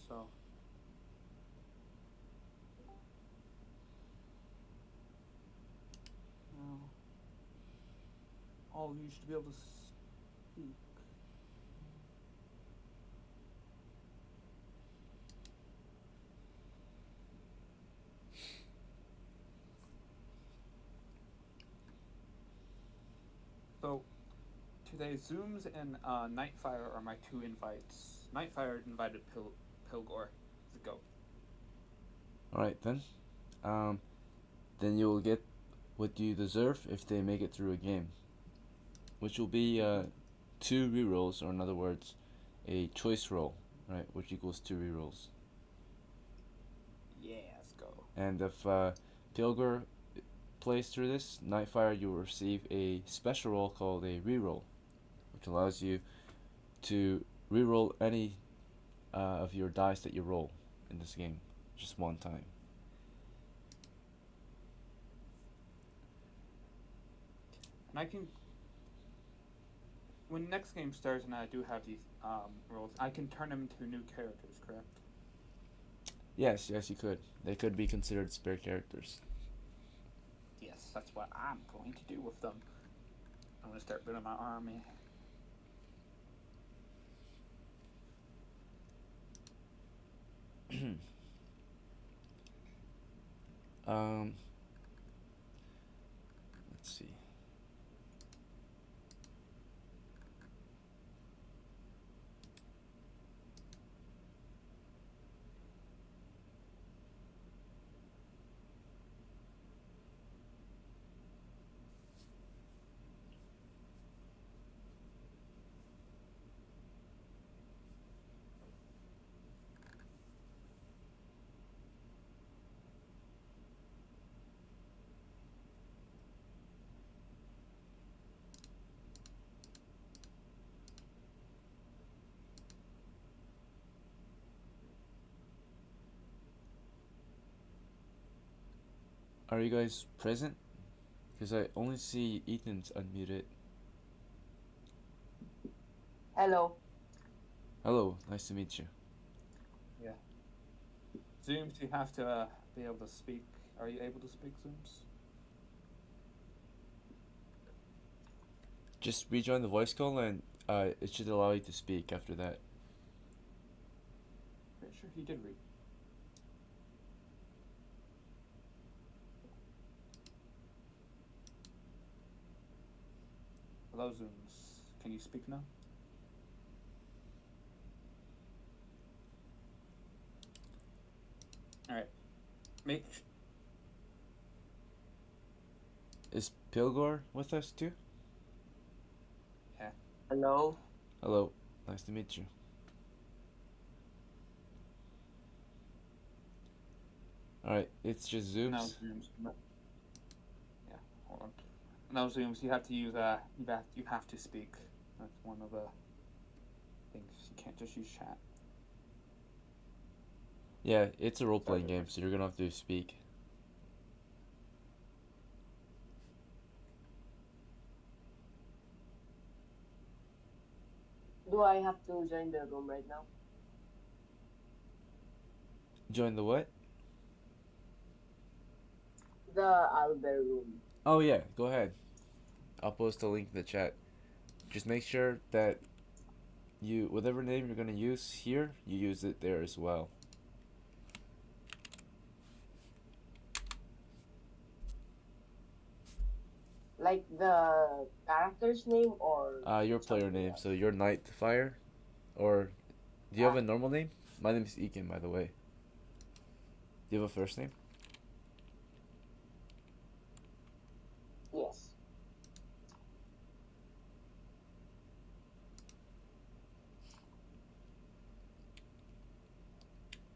So, uh, oh, you should be able to speak. So, today, Zooms and Nightfire are my two invites. Nightfire invited Pilgor. Let's go. Alright then. Um, then you'll get what you deserve if they make it through a game, which will be two rerolls, or in other words, a choice roll, right, which equals two rerolls. Yeah, let's go. And if Pilger plays through this, Nightfire, you will receive a special roll called a reroll, which allows you to reroll any of your dice that you roll in this game, just one time. And I can, when next game starts and I do have these rolls, I can turn them into new characters, correct? Yes, yes, you could. They could be considered spare characters. Yes, that's what I'm going to do with them. I'm going to start building my army. um, let's see. Are you guys present? Because I only see Ethan's unmuted. Hello. Hello, nice to meet you. Yeah. Zooms, you have to be able to speak. Are you able to speak, Zooms? Just rejoin the voice call and it should allow you to speak after that. Pretty sure he did read. Hello, Zooms. Can you speak now? Alright. Make. Is Pilgor with us too? Yeah. Hello. Hello, nice to meet you. Alright, it's just Now, Zooms. Zooms. Yeah, hold on. Now, Zooms, you have to use, you have to speak. That's one of the things. You can't just use chat. Yeah, it's a role playing game, so you're gonna have to speak. Do I have to join the room right now? Join the what? The Albert room. Oh, yeah, go ahead. I'll post a link in the chat. Just make sure that you, whatever name you're gonna use here, you use it there as well. Like the character's name or Your player something name, else? so your Nightfire, or do you have Ah, a normal name? My name is Ekin, by the way. Do you have a first name? yes.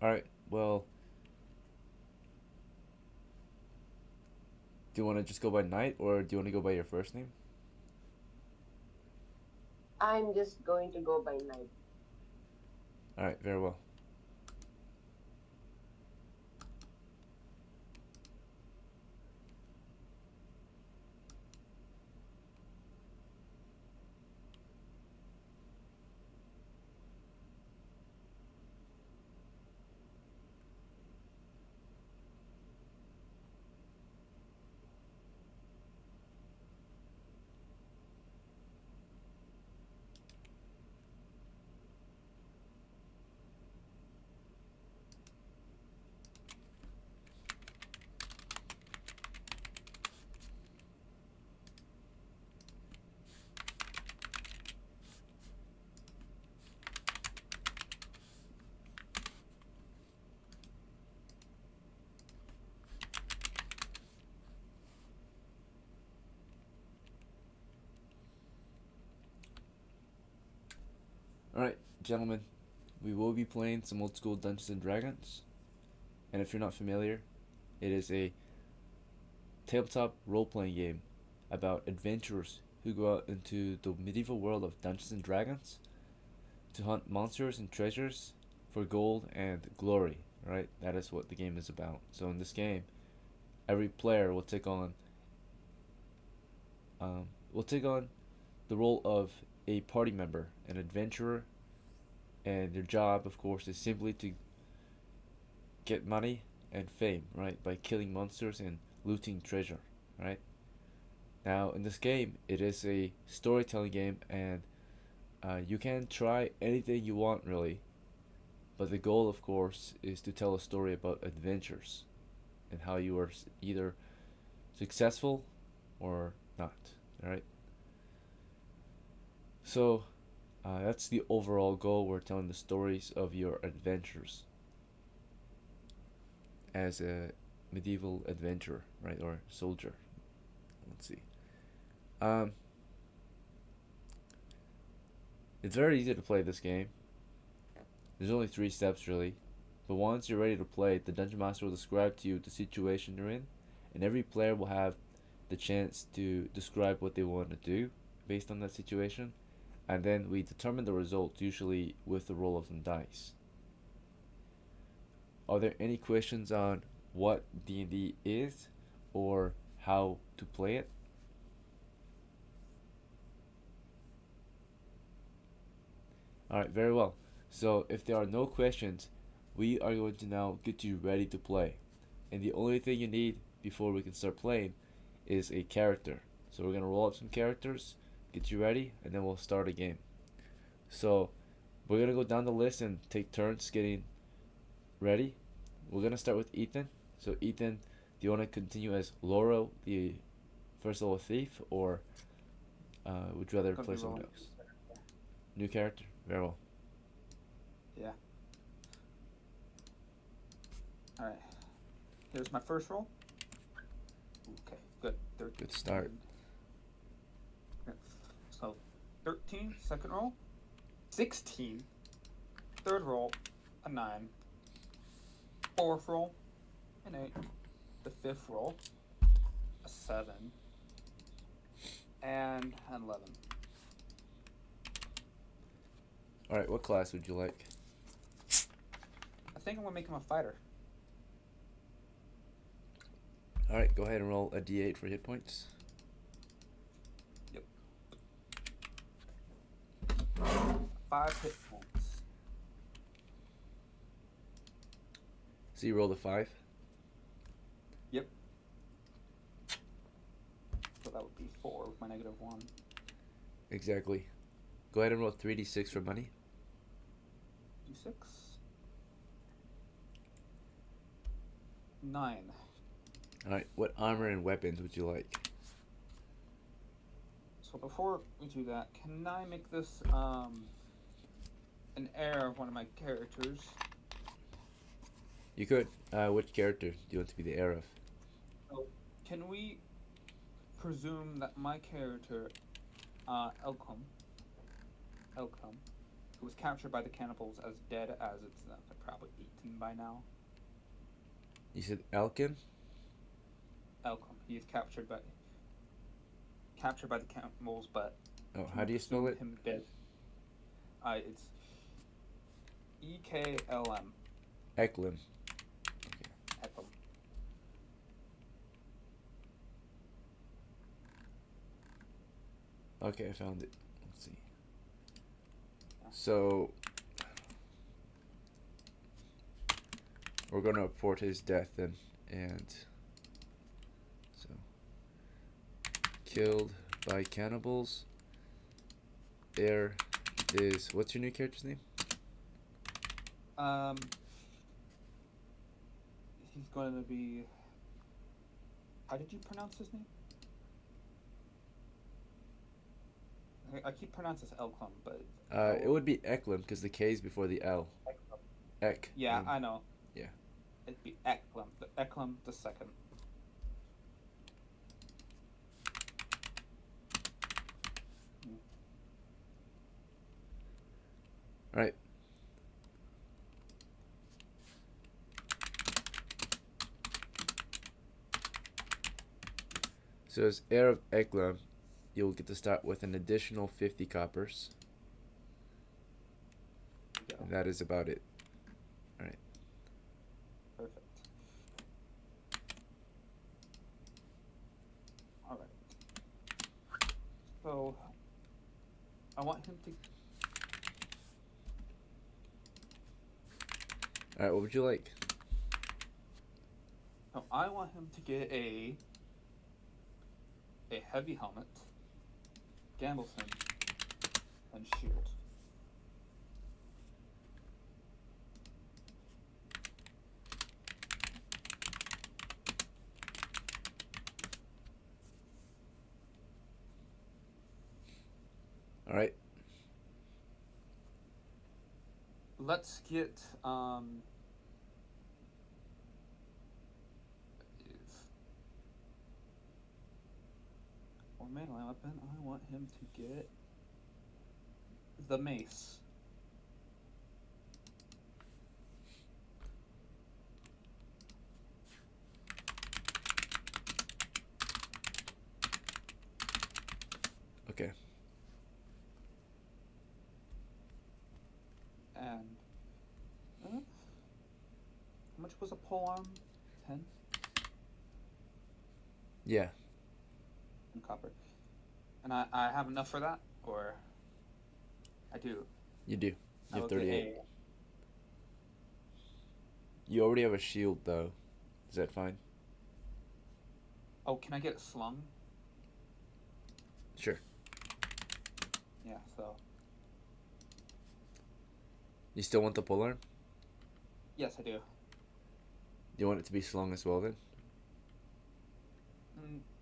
Alright, well, do you want to just go by Knight, or do you want to go by your first name? I'm just going to go by night. Alright, very well. Alright, gentlemen, we will be playing some old school Dungeons and Dragons. And if you're not familiar, it is a tabletop role playing game about adventurers who go out into the medieval world of Dungeons and Dragons to hunt monsters and treasures for gold and glory, right? That is what the game is about. So in this game, every player will take on the role of a party member, an adventurer, and their job, of course, is simply to get money and fame, right, by killing monsters and looting treasure, right? Now, in this game, it is a storytelling game, and you can try anything you want, really, but the goal, of course, is to tell a story about adventures and how you are either successful or not, right? So, that's the overall goal. We're telling the stories of your adventures as a medieval adventurer, right, or soldier. Let's see. Um, it's very easy to play this game. There's only 3 steps really, but once you're ready to play, the dungeon master will describe to you the situation you're in, and every player will have the chance to describe what they want to do based on that situation, and then we determine the result usually with the roll of some dice. Are there any questions on what D&D is or how to play it? Alright, very well. So if there are no questions, we are going to now get you ready to play. And the only thing you need before we can start playing is a character. So we're going to roll up some characters, get you ready, and then we'll start a game. So we're going to go down the list and take turns getting ready. We're going to start with Ethan. So Ethan, do you want to continue as Laura, the first level thief, or would you rather play someone else? New character? Very well. Yeah. Alright. Here's my first roll. Okay, good. 13. Good start. Okay. So, 13, second roll. 16, third roll, a 9. Fourth roll, an 8. The fifth roll, a 7. And an 11. Alright, what class would you like? I think I'm going to make him a fighter. Alright, go ahead and roll a d8 for hit points. Yep. 5 hit points. So you rolled a 5? Yep. So that would be 4 with my -1. Exactly. Go ahead and roll 3d6 for money. D6. 9. Alright, what armor and weapons would you like? So before we do that, can I make this an heir of one of my characters? You could. Which character do you want to be the heir of? So can we presume that my character, EKLEM, who was captured by the Cannibals as dead as it's probably eaten by now? You said Elkin? EKLEM. He is captured by the Cannibals, but Oh, how do you spell it? him dead. It's EKLM. EKLEM. EKLEM. Okay, I found it. Let's see. So we're gonna report his death then, and so killed by cannibals. There is, what's your new character's name? He's going to be. How did you pronounce his name? I keep pronouncing this EKLEM, but It would be EKLEM because the K is before the L. Ek. yeah, I know. Yeah. It'd be EKLEM. EKLEM the second. Alright. So as heir of EKLEM, you'll get to start with an additional 50 coppers. And that is about it. Alright. Perfect. Alright. So, I want him to... Alright, what would you like? No, I want him to get a heavy helmet, gamblesome, and shield. Alright. Let's get for melee weapon, I want him to get the mace. Okay. And how much was a polearm? 10? Yeah. And copper. And I have enough for that? Or I do. You do. I You have will get 38. You already have a shield though. Is that fine? Oh, can I get it slung? Sure. Yeah, so You still want the polearm? yes, I do. Do you want it to be slung as well then?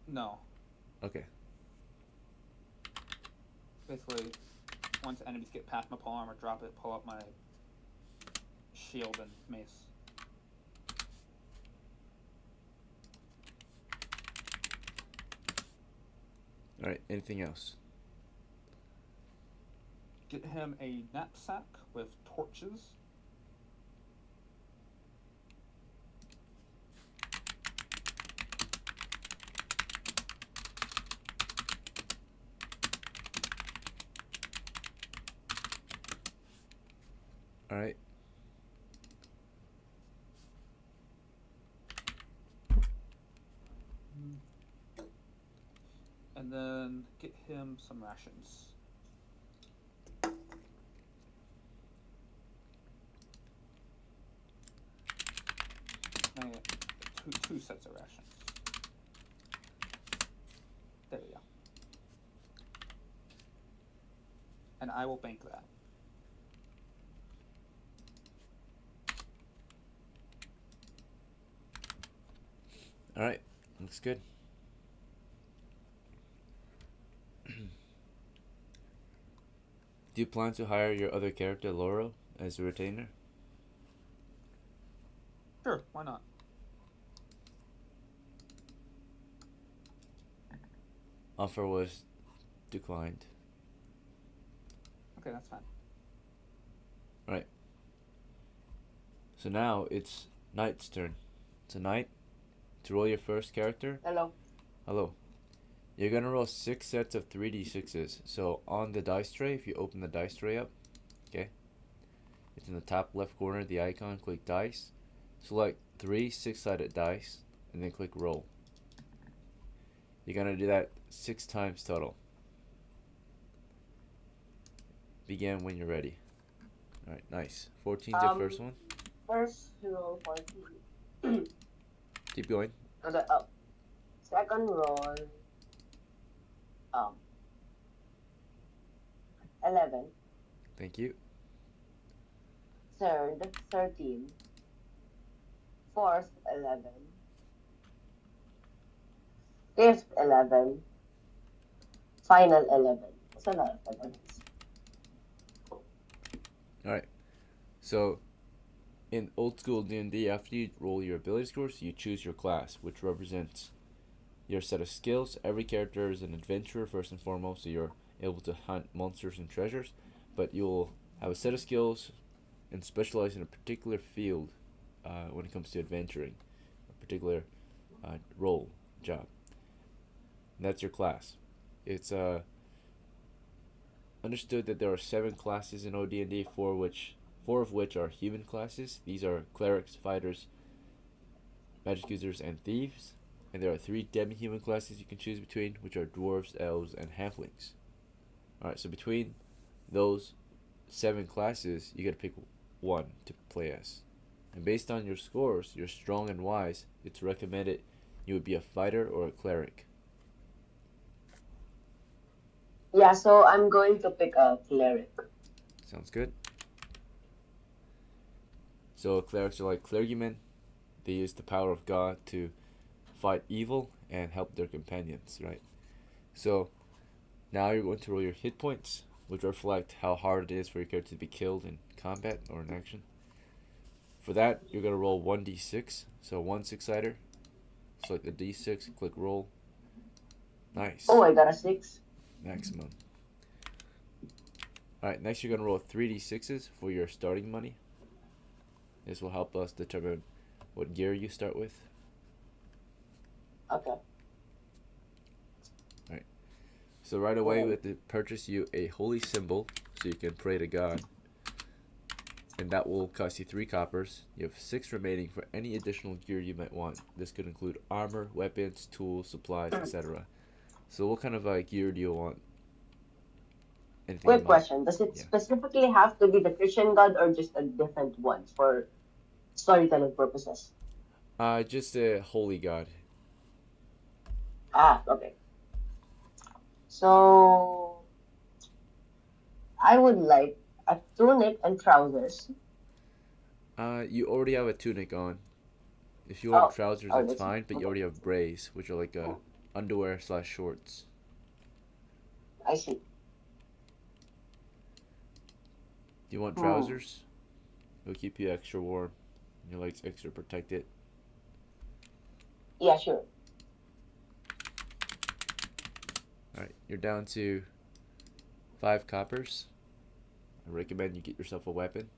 No. Okay. Basically, once enemies get past my polearm or drop it, pull up my shield and mace. Alright, anything else? Get him a knapsack with torches. Alright. And then get him some rations. Two sets of rations. There we go. And I will bank that. Alright. Looks good. Do you plan to hire your other character, Lauro, as a retainer? Sure, why not? Offer was declined. Okay, that's fine. Alright. So now it's Knight's turn. Tonight, to roll your first character. Hello. Hello. You're gonna roll 6 sets of 3d6s. So on the dice tray, if you open the dice tray up, okay, it's in the top left corner, the icon, click dice. Select 3 6-sided dice, and then click roll. You're gonna do that 6 times total. Begin when you're ready. Alright, nice. 14's your first one. First roll 14. Keep going. Okay, second roll 11. Thank you. Third 13. Fourth 11. Fifth 11. Final 11. It's a lot of 11s. Alright. So, in old school D&D, after you roll your ability scores, you choose your class, which represents your set of skills. Every character is an adventurer first and foremost, so you're able to hunt monsters and treasures, but you'll have a set of skills, and specialize in a particular field when it comes to adventuring, a particular role, job. And that's your class. It's understood that there are 7 classes in OD&D, four of which are human classes. These are clerics, fighters, magic users, and thieves. And there are 3 demi-human classes you can choose between, which are dwarves, elves, and halflings. Alright, so between those 7 classes, you gotta pick one to play as. And based on your scores, you're strong and wise, it's recommended you would be a fighter or a cleric. Yeah, so I'm going to pick a cleric. Sounds good. So clerics are like clergymen. They use the power of God to fight evil and help their companions, right? So now you're going to roll your hit points, which reflect how hard it is for your character to be killed in combat or in action. For that, you're going to roll 1d6, so 1 6-sider. Select the d6, click roll. Nice. Oh, I got a 6. Maximum. Alright, next you're going to roll 3d6s for your starting money. This will help us determine what gear you start with. Okay. Alright. So right away we have to purchase you a holy symbol so you can pray to God. And that will cost you 3 coppers. You have 6 remaining for any additional gear you might want. This could include armor, weapons, tools, supplies, etc. So what kind of gear do you want? Anything Quick question. Does it specifically have to be the Christian God or just a different one for storytelling purposes? Just a holy God. Ah, okay. So, I would like a tunic and trousers. You already have a tunic on. If you want trousers, that's fine, but you already have brays, which are like underwear / shorts. I see. Do you want trousers? It'll keep you extra warm. Your legs extra protected. Yeah, sure. Alright, you're down to 5 coppers. I recommend you get yourself a weapon.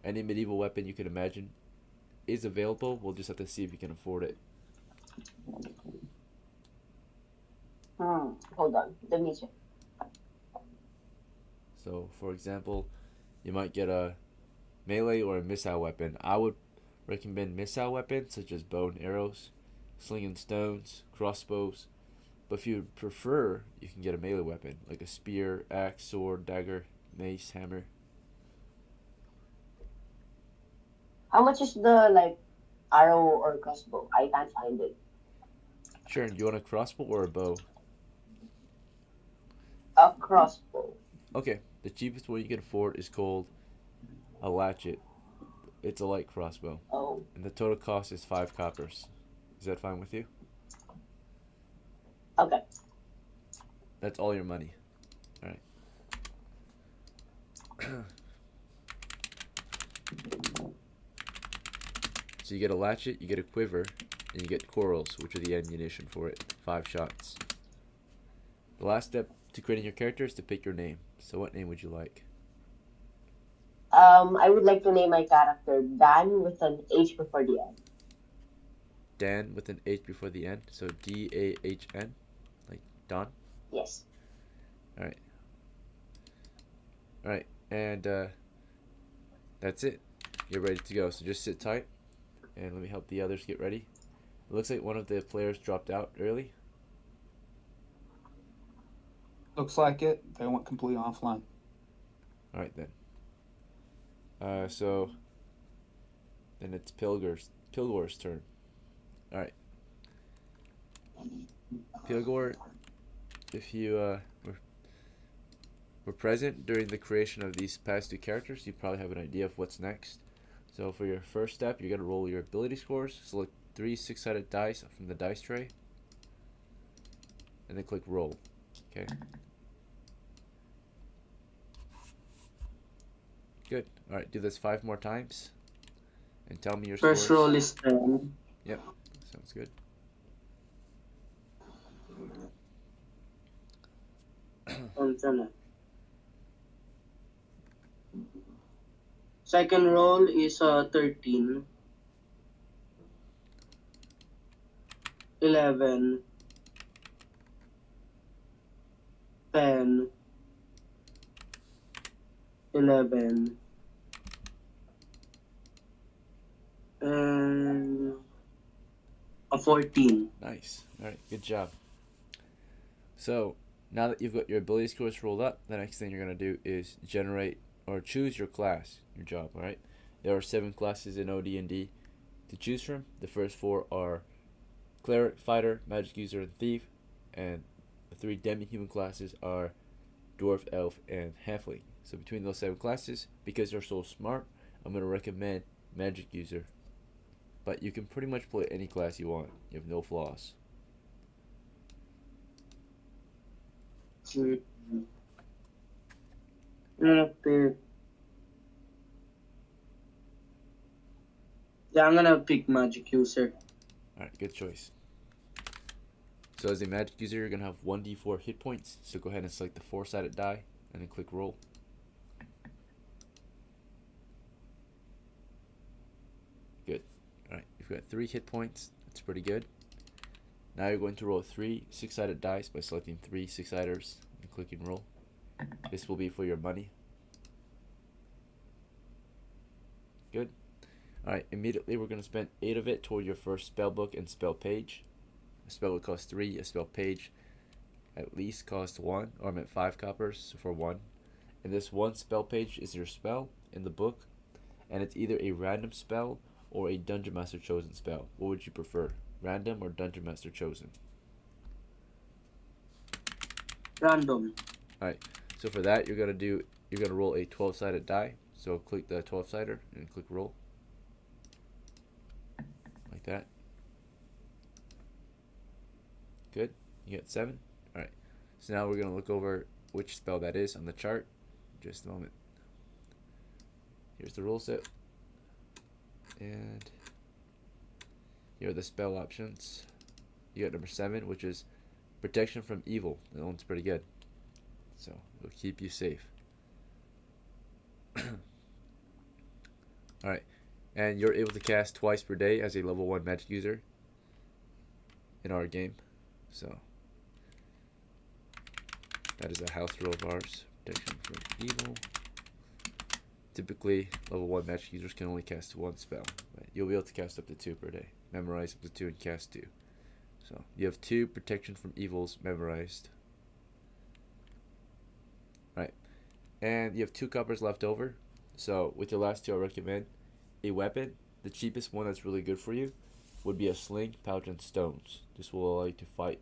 Any medieval weapon you can imagine is available. We'll just have to see if you can afford it. Hold on. Let me check. So, for example, you might get a melee or a missile weapon. I would recommend missile weapons such as bow and arrows, sling and stones, crossbows. But if you prefer, you can get a melee weapon like a spear, axe, sword, dagger, mace, hammer. How much is the arrow or crossbow? I can't find it. Sure, do you want a crossbow or a bow? A crossbow. Okay, the cheapest one you can afford is called a latchet. It's a light crossbow. Oh. And the total cost is 5 coppers. Is that fine with you? Okay. That's all your money. Alright. So you get a latchet, you get a quiver, and you get corals, which are the ammunition for it. 5 shots. The last step to creating your character is to pick your name. So what name would you like? I would like to name my character DAHN with an H before the end. Dan with an H before the end. So D-A-H-N? Like Don? Yes. Alright. Alright, and that's it. You're ready to go. So just sit tight, and let me help the others get ready. It looks like one of the players dropped out early. Looks like it. They went completely offline. Alright then. So then it's Pilgor's turn. Alright. Pilgor, if you were present during the creation of these past 2 characters, you probably have an idea of what's next. So for your first step, you're going to roll your ability scores. Select 3 6-sided dice from the dice tray. And then click roll. Okay. Good. Alright, do this 5 more times. And tell me your scores. First roll is 10. Yep, sounds good. Second roll is 13, 11, 10, 11, and a 14. Nice. All right, good job. So now that you've got your ability scores rolled up, the next thing you're going to do is generate or choose your class, your job. All right. There are 7 classes in OD&D to choose from. The first 4 are cleric, fighter, magic user, and thief, and the 3 demi-human classes are dwarf, elf, and halfling. So between those 7 classes, because they're so smart, I'm going to recommend magic user. But you can pretty much play any class you want. You have no flaws. I'm gonna pick. Yeah, I'm gonna pick magic user. Alright, good choice. So as a magic user, you're going to have 1d4 hit points. So go ahead and select the 4-sided die and then click roll. Good. Alright, you've got 3 hit points. That's pretty good. Now you're going to roll 3 6-sided dice by selecting 3 6-siders and clicking roll. This will be for your money. Good. Alright, immediately we're going to spend 8 of it toward your first spell book and spell page. A spell would cost 3, a spell page at least cost 1, or I meant 5 coppers for 1. And this one spell page is your spell in the book, and it's either a random spell or a Dungeon Master chosen spell. What would you prefer? Random or Dungeon Master chosen? Random. Alright, so for that you're gonna roll a 12-sided die. So click the 12-sider and click roll. Like that. Good. You got 7. Alright. So now we're gonna look over which spell that is on the chart. Just a moment. Here's the rule set. And here are the spell options. You got number 7, which is protection from evil. That one's pretty good. So it'll keep you safe. Alright. And you're able to cast twice per day as a level 1 magic user in our game. So that is a house rule of ours. Protection from evil. Typically, level 1 magic users can only cast 1 spell. But you'll be able to cast up to 2 per day. Memorize up to 2 and cast 2. So you have 2 protection from evils memorized. Right. And you have 2 coppers left over. So with your last 2, I recommend a weapon. The cheapest one that's really good for you would be a sling, pouch, and stones. This will allow you to fight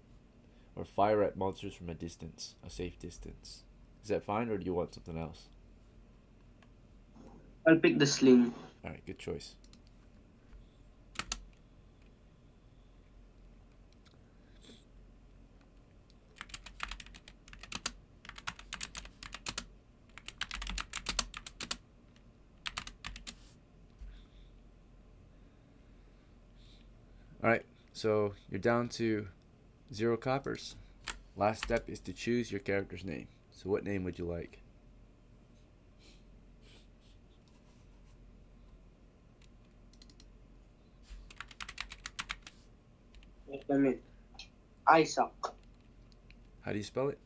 or fire at monsters from a distance, a safe distance. Is that fine, or do you want something else? I'll pick the sling. Alright, good choice. Alright, so you're down to 0 coppers. Last step is to choose your character's name. So what name would you like? Wait a minute. Isaac. How do you spell it?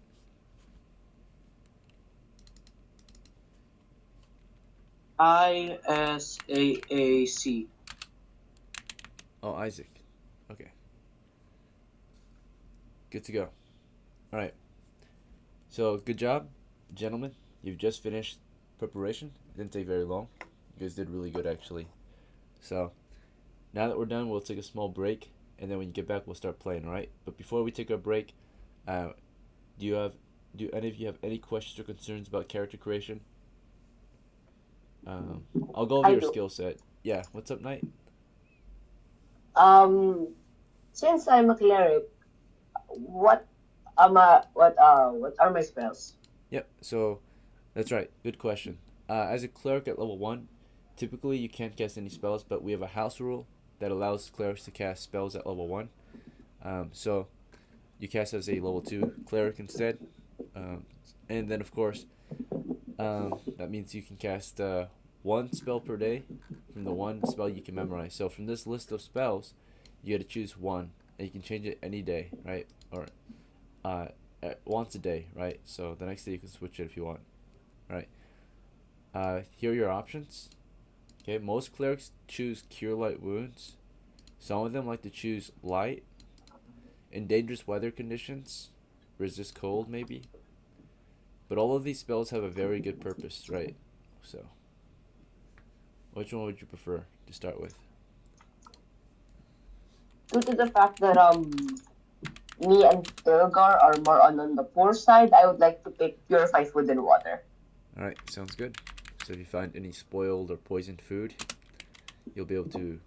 Isaac. Oh, Isaac. Okay. Good to go. Alright. So, good job, gentlemen. You've just finished preparation. It didn't take very long. You guys did really good, actually. So, now that we're done, we'll take a small break. And then when you get back, we'll start playing, alright? But before we take our break, do any of you have any questions or concerns about character creation? I'll go over I your do. skill set. Yeah, what's up, Knight? Since I'm a cleric, what what are my spells? Yep, so that's right. Good question. As a cleric at level 1, typically you can't cast any spells, but we have a house rule that allows clerics to cast spells at level 1. So you cast as a level 2 cleric instead. And then, of course, that means you can cast one spell per day from the one spell you can memorize. So from this list of spells, you got to choose one, and you can change it any day, right? Or once a day, right? So the next day you can switch it if you want, right? Here are your options. Okay, most clerics choose Cure Light Wounds. Some of them like to choose Light. In dangerous weather conditions, resist cold maybe. But all of these spells have a very good purpose, right? So, which one would you prefer to start with? Due to the fact that me and Tilgar are more on the poor side, I would like to pick Purify Food and Water. Alright, sounds good. So if you find any spoiled or poisoned food, you'll be able to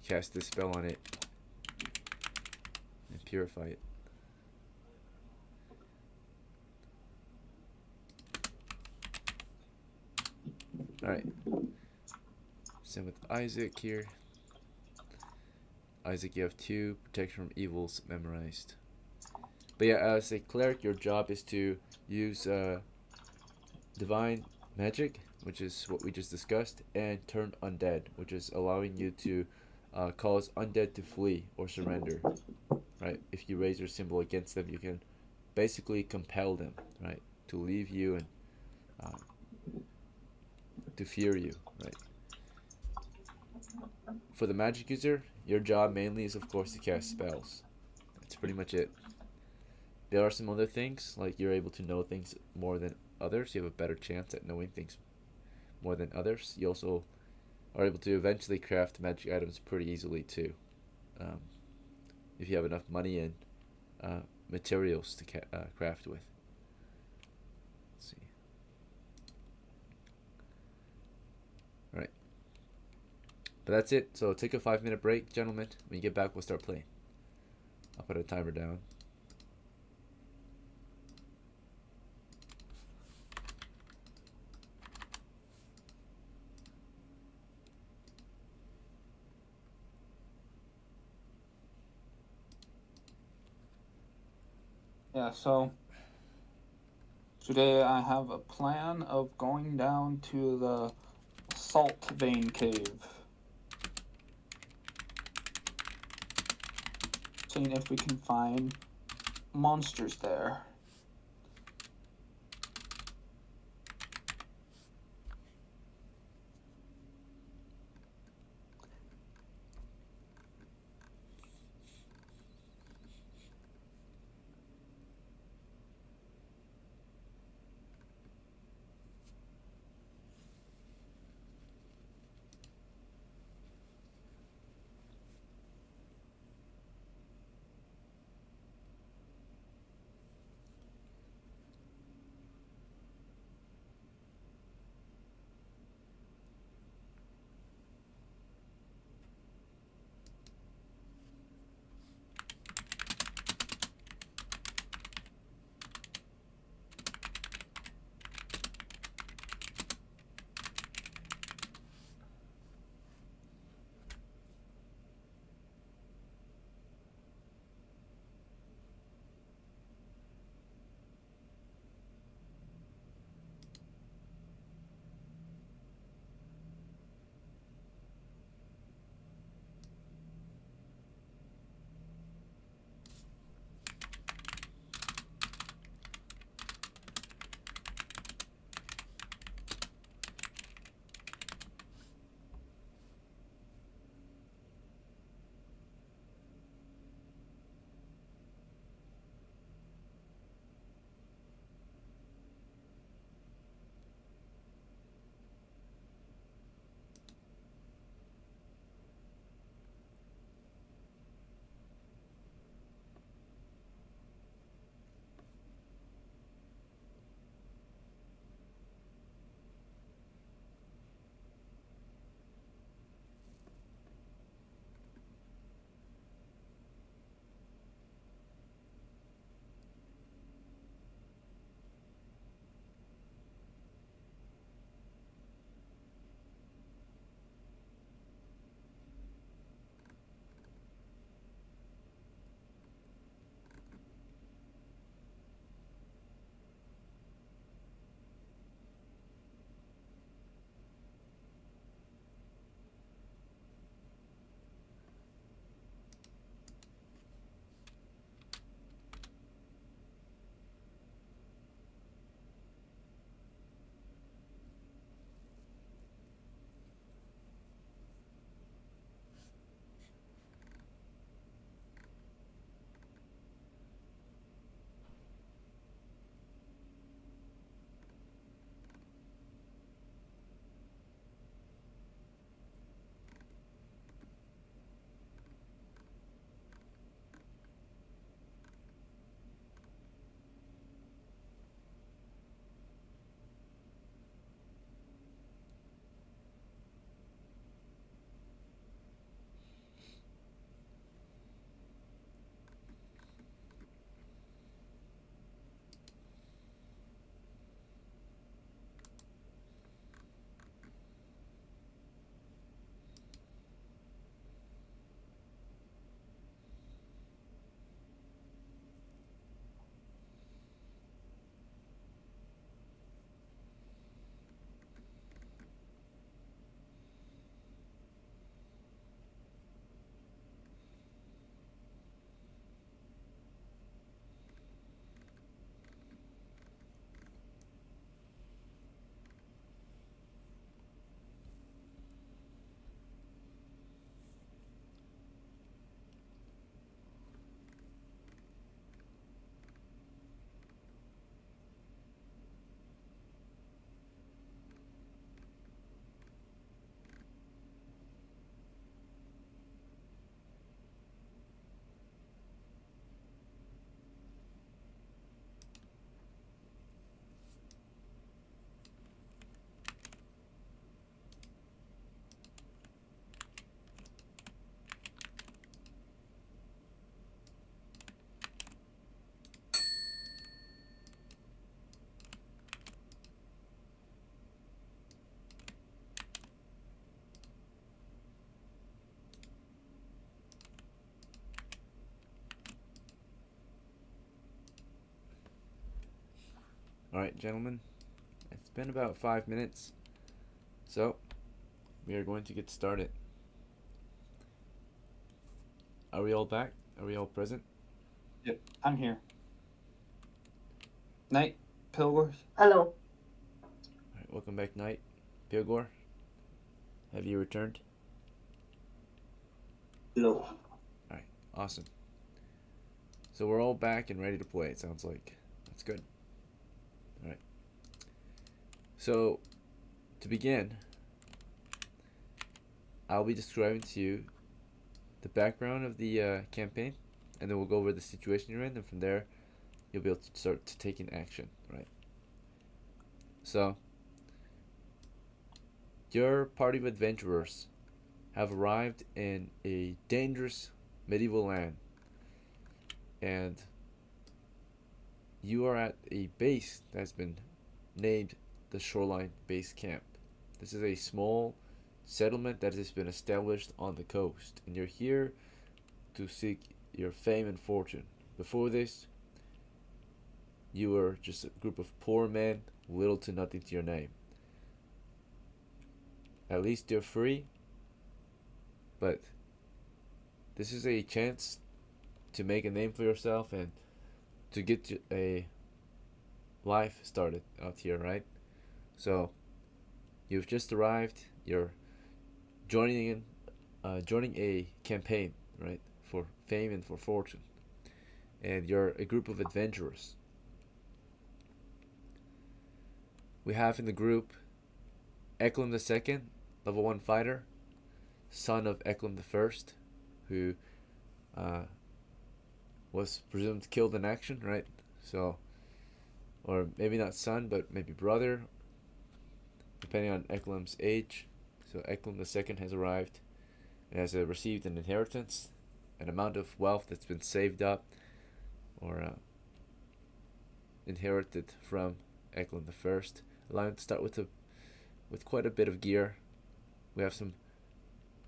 cast this spell on it and purify it. Alright. Same with Isaac here. Isaac, you have 2 protection from evils memorized. But yeah, as a cleric, your job is to use divine magic, which is what we just discussed, and turn undead, which is allowing you to cause undead to flee or surrender. Right? If you raise your symbol against them, you can basically compel them, right, to leave you and to fear you, right? For the magic user, your job mainly is, of course, to cast spells. That's pretty much it. There are some other things, like you're able to know things more than others. You have a better chance at knowing things more than others. You also are able to eventually craft magic items pretty easily too, if you have enough money and materials to craft with. Let's see. Alright. But that's it. So take a 5-minute break, gentlemen. When you get back, we'll start playing. I'll put a timer down. Yeah, so today I have a plan of going down to the Salt Vein Cave. Seeing if we can find monsters there. Alright, gentlemen, it's been about 5 minutes, so we are going to get started. Are we all back? Are we all present? Yep, I'm here. Night, Pilgor. Hello. Alright, welcome back, Knight. Pilgor, have you returned? No. Alright, awesome. So we're all back and ready to play, it sounds like. That's good. Alright. So, to begin, I'll be describing to you the background of the campaign, and then we'll go over the situation you're in, and from there, you'll be able to start to taking action, right? So, your party of adventurers have arrived in a dangerous medieval land, and you are at a base that's been named the Shoreline Base Camp. This is a small settlement that has been established on the coast, and you're here to seek your fame and fortune. Before this, you were just a group of poor men, little to nothing to your name. At least you're free, but this is a chance to make a name for yourself and to get a life started out here, right? So you've just arrived, you're joining a campaign, right, for fame and for fortune, and you're a group of adventurers. We have in the group EKLEM II, level 1 fighter, son of EKLEM I, who was presumed killed in action, right? So, or maybe not son, but maybe brother, depending on EKLEM's age. So EKLEM II has arrived and has received an inheritance, an amount of wealth that's been saved up or inherited from EKLEM I, allowing him to start with quite a bit of gear. We have some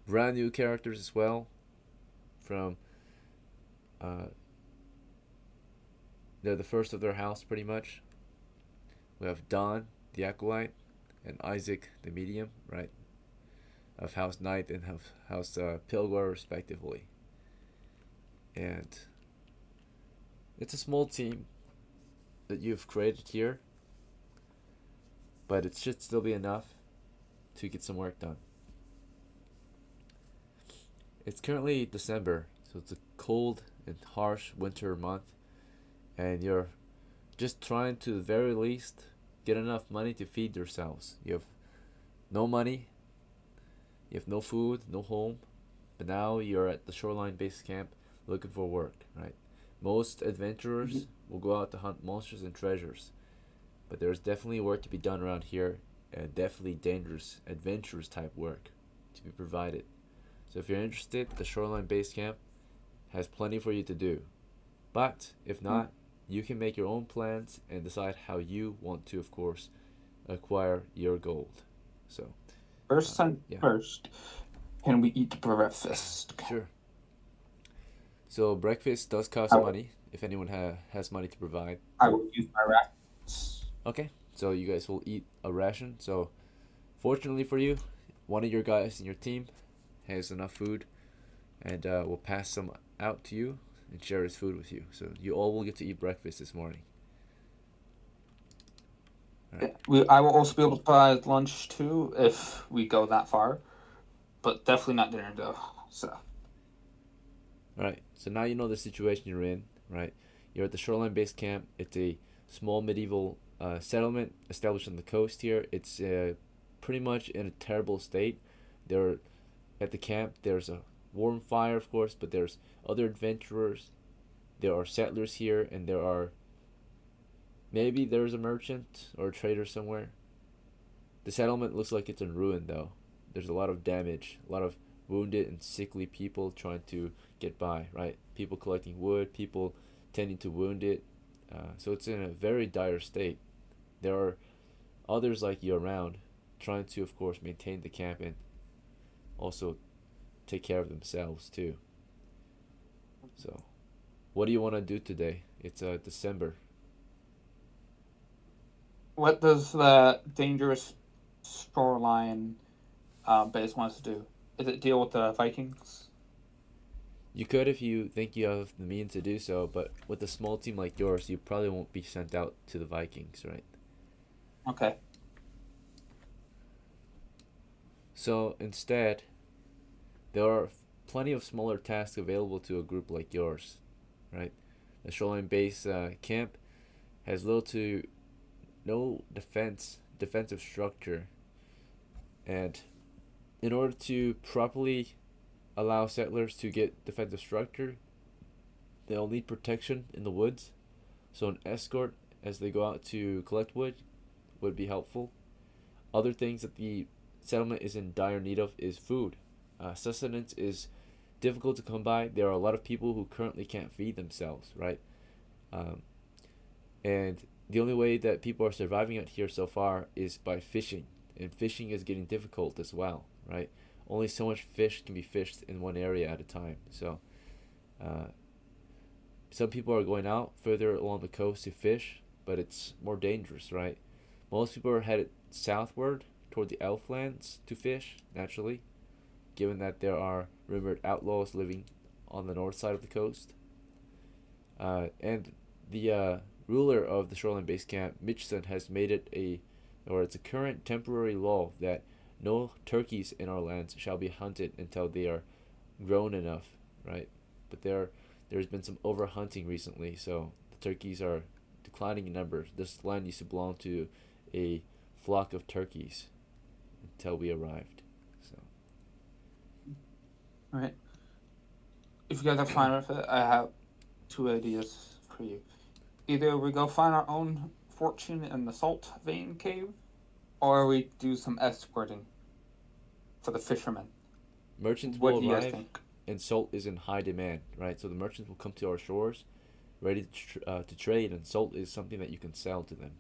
brand new characters as well from they're the first of their house pretty much. We have DAHN, the Acolyte, and Isaac, the Medium, right? Of House Knight and House Pilgor, respectively. And it's a small team that you've created here, but it should still be enough to get some work done. It's currently December, so it's a cold and harsh winter month, and you're just trying to, the very least, get enough money to feed yourselves. You have no money, you have no food, no home, but now you're at the Shoreline Base Camp looking for work, right? Most adventurers will go out to hunt monsters and treasures, but there's definitely work to be done around here, and definitely dangerous, adventurous type work to be provided. So if you're interested, the Shoreline Base Camp has plenty for you to do. But if not, you can make your own plans and decide how you want to, of course, acquire your gold. So First thing first, can we eat breakfast? Sure. So breakfast does cost money, if anyone has money to provide. I will use my rations. Okay, so you guys will eat a ration. So fortunately for you, one of your guys in your team has enough food and will pass some out to you and share his food with you. So you all will get to eat breakfast this morning. Right. I will also be able to provide lunch too if we go that far, but definitely not dinner though. So. Alright, so now you know the situation you're in, right? You're at the Shoreline Base Camp. It's a small medieval settlement established on the coast here. It's pretty much in a terrible state. At the camp, there's a warm fire, of course, but there's other adventurers. There are settlers here, and maybe there's a merchant or a trader somewhere. The settlement looks like it's in ruin, though. There's a lot of damage, a lot of wounded and sickly people trying to get by, right? People collecting wood, people tending to wounded. So it's in a very dire state. There are others like you around trying to, of course, maintain the camp and also take care of themselves too. So what do you want to do today? It's December. What does the dangerous shoreline base want us to do? Is it deal with the Vikings? You could if you think you have the means to do so, but with a small team like yours, you probably won't be sent out to the Vikings, right? Okay. So instead, there are plenty of smaller tasks available to a group like yours, right? The shoreline base camp has little to no defensive structure, and in order to properly allow settlers to get defensive structure, they'll need protection in the woods. So an escort as they go out to collect wood would be helpful. Other things that the settlement is in dire need of is food. Sustenance is difficult to come by. There are a lot of people who currently can't feed themselves, right? Um, and the only way that people are surviving out here so far is by fishing, and fishing is getting difficult as well, right? Only so much fish can be fished in one area at a time. So, uh, some people are going out further along the coast to fish, but it's more dangerous, right? Most people are headed southward toward the Elflands to fish, naturally, given that there are rumored outlaws living on the north side of the coast. And the ruler of the shoreline base camp, Mitchson, has made it it's a current temporary law that no turkeys in our lands shall be hunted until they are grown enough, right? But there's been some overhunting recently, so the turkeys are declining in numbers. This land used to belong to a flock of turkeys until we arrived. So All right. If you guys are fine with it, I have two ideas for you. Either we go find our own fortune in the salt vein cave, or we do some escorting for the fishermen. merchants What will do you guys arrive, think? and salt is in high demand, right? So the merchants will come to our shores, ready to trade, and salt is something that you can sell to them.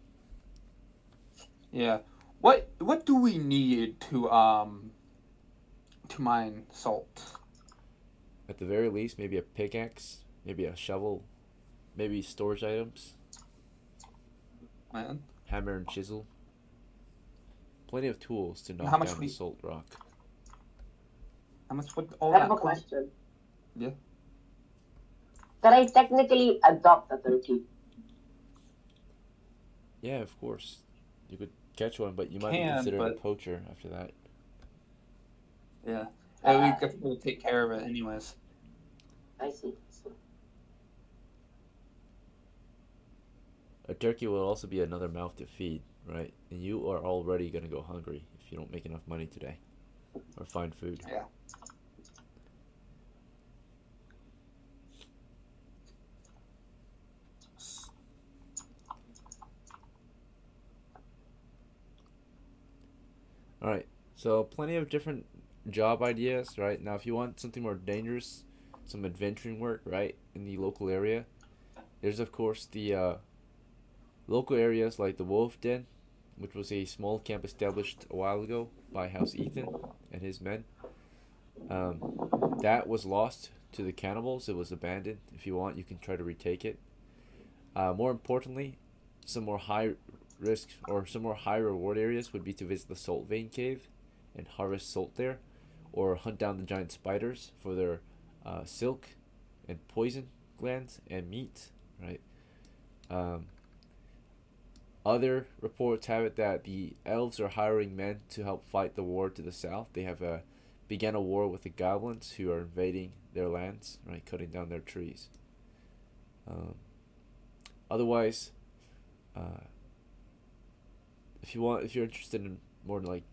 Yeah. What do we need to mine salt? At the very least, maybe a pickaxe, maybe a shovel, maybe storage items, Man. hammer and chisel. Plenty of tools to How knock much down the salt rock. how much would all I have that a cost? question. Yeah. Can I technically adopt a turkey? Yeah, of course. You could catch one, but you might be Can, considered a but poacher after that. yeah. We Uh, have to take care of it anyways. I see. So, A turkey will also be another mouth to feed, right? And you are already going to go hungry if you don't make enough money today or find food. Yeah. All right. So, plenty of different job ideas, right? Now, if you want something more dangerous, some adventuring work, right, in the local area, there's, of course, the local areas like the Wolf Den, which was a small camp established a while ago by House Ethan and his men. Um, that was lost to the cannibals. It was abandoned. If you want, you can try to retake it. More importantly, some more high risk or some more high reward areas would be to visit the Salt Vein Cave and harvest salt there, or hunt down the giant spiders for their silk and poison glands and meat. Right. Um, Other reports have it that the elves are hiring men to help fight the war to the south. They have began a war with the goblins who are invading their lands, right, cutting down their trees. Um, Otherwise, uh, if you're interested in more like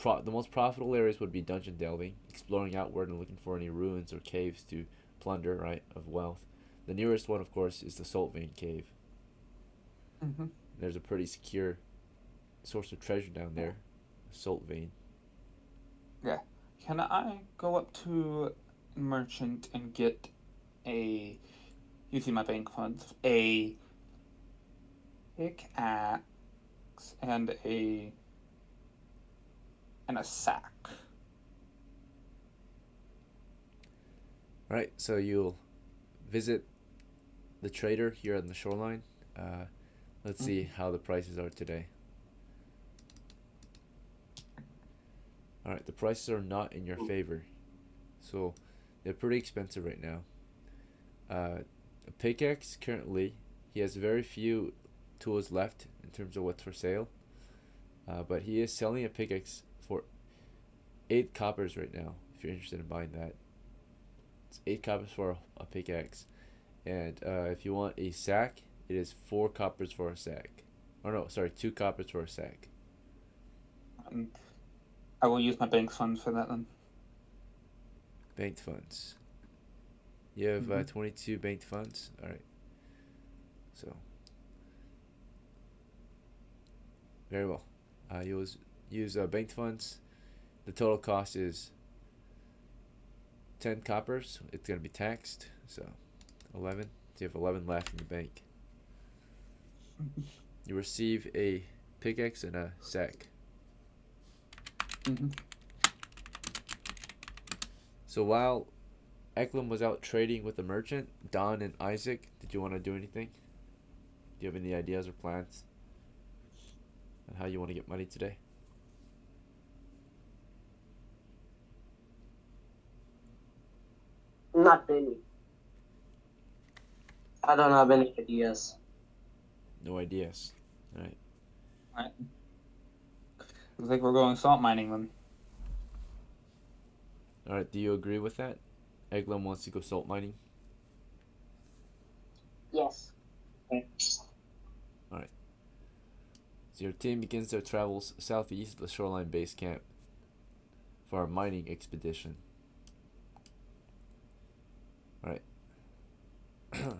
the most profitable areas would be dungeon delving, exploring outward and looking for any ruins or caves to plunder, right, of wealth. The nearest one, of course, is the Salt Vein Cave. Mm-hmm. There's a pretty secure source of treasure down there, Salt Vein. Yeah. Can I go up to a merchant and get a using my bank funds a pickaxe and a sack? Right, so you'll visit the trader here on the shoreline. Let's see how the prices are today. Alright, the prices are not in your favor. So they're pretty expensive right now. A pickaxe currently, he has very few tools left in terms of what's for sale. But he is selling a pickaxe for 8 coppers right now, if you're interested in buying that. It's 8 coppers for a pickaxe. And if you want a sack, it is 4 coppers for a sack. Oh no, sorry, 2 coppers for a sack. I will use my bank fund for that then. Banked funds. You have 22 banked funds? Alright. So. Very well. You'll use banked funds. The total cost is 10 coppers. It's going to be taxed. So 11. So you have 11 left in the bank. You receive a pickaxe and a sack. So while EKLEM was out trading with the merchant, DAHN and Isaac, did you want to do anything? Do you have any ideas or plans on how you want to get money today? Not really. I don't have any ideas. No ideas. Alright. Alright. Looks like we're going salt mining then. Alright, do you agree with that? EKLEM wants to go salt mining? Yes. Alright. So your team begins their travels southeast of the shoreline base camp for a mining expedition. Alright. In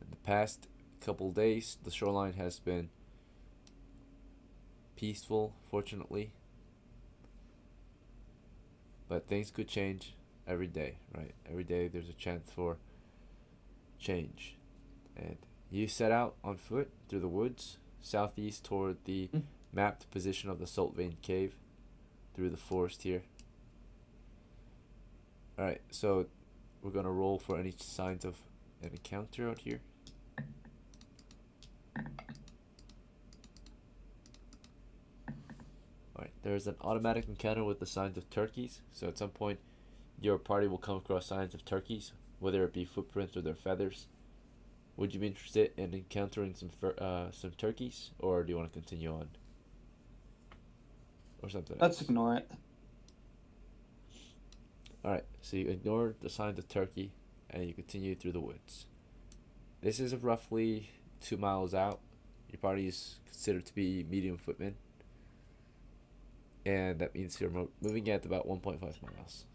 the past couple days, the shoreline has been peaceful, fortunately. But things could change every day, right? Every day there's a chance for change. And you set out on foot through the woods, southeast toward the mapped position of the salt vein cave, through the forest here. Alright, so we're gonna roll for any signs of an encounter out here. Alright, there's an automatic encounter with the signs of turkeys, so at some point your party will come across signs of turkeys, whether it be footprints or their feathers. Would you be interested in encountering some turkeys, or do you want to continue on? Or something else? Let's ignore it. Alright, so you ignore the signs of turkey, and you continue through the woods. This is roughly 2 miles out. Your party is considered to be medium footmen. And that means you're moving at about 1.5 miles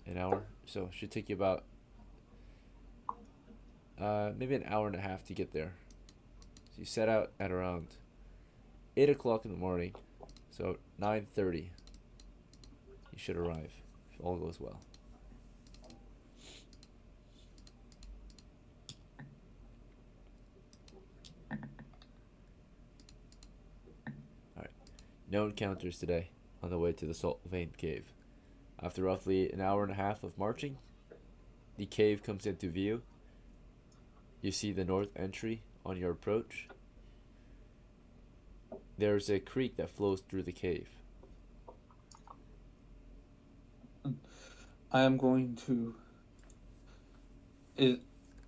an hour. So it should take you about maybe an hour and a half to get there. So you set out at around 8 o'clock in the morning. So 9:30 you should arrive if all goes well. Alright, no encounters today on the way to the salt vein cave. After roughly an hour and a half of marching, the cave comes into view. You see the north entry on your approach. There's a creek that flows through the cave. I am going to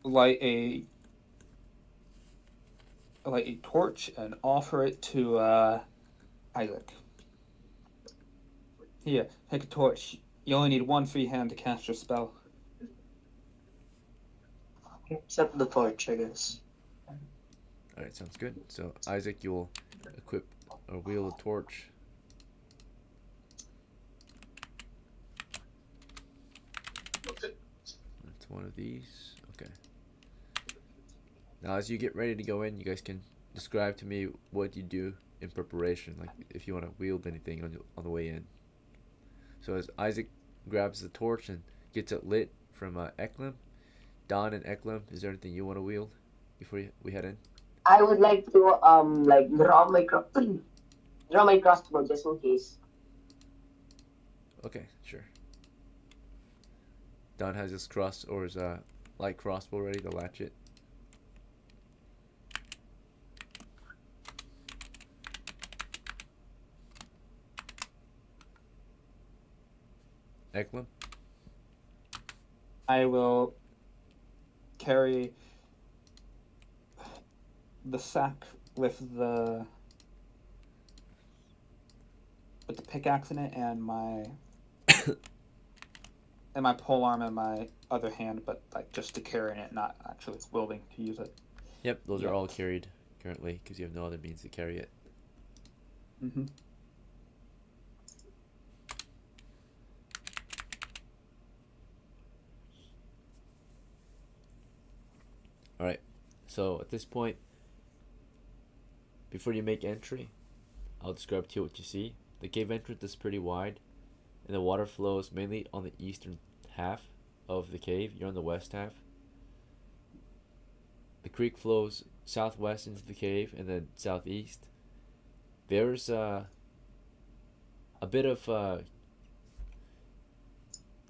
light a torch and offer it to Isaac. Here, take a torch. You only need one free hand to cast your spell. Except the torch, I guess. Alright, sounds good. So Isaac, you'll equip or wield a torch. That's one of these. Okay. Now as you get ready to go in, you guys can describe to me what you do in preparation, like if you want to wield anything on the way in. So as Isaac grabs the torch and gets it lit from EKLEM, DAHN and EKLEM, is there anything you want to wield before we head in? I would like to like draw my crossbow just in case. Okay, sure. DAHN has his his light crossbow ready to latch it. EKLEM? I will carry the sack with the pickaxe in it and my polearm in my other hand, but like just to carry it, not actually wielding to use it. Yep, those are Yet. all carried currently because you have no other means to carry it. Mm-hmm. Alright, so at this point, before you make entry, I'll describe to you what you see. The cave entrance is pretty wide, and the water flows mainly on the eastern half of the cave. You're on the west half. The creek flows southwest into the cave and then southeast. There's a bit of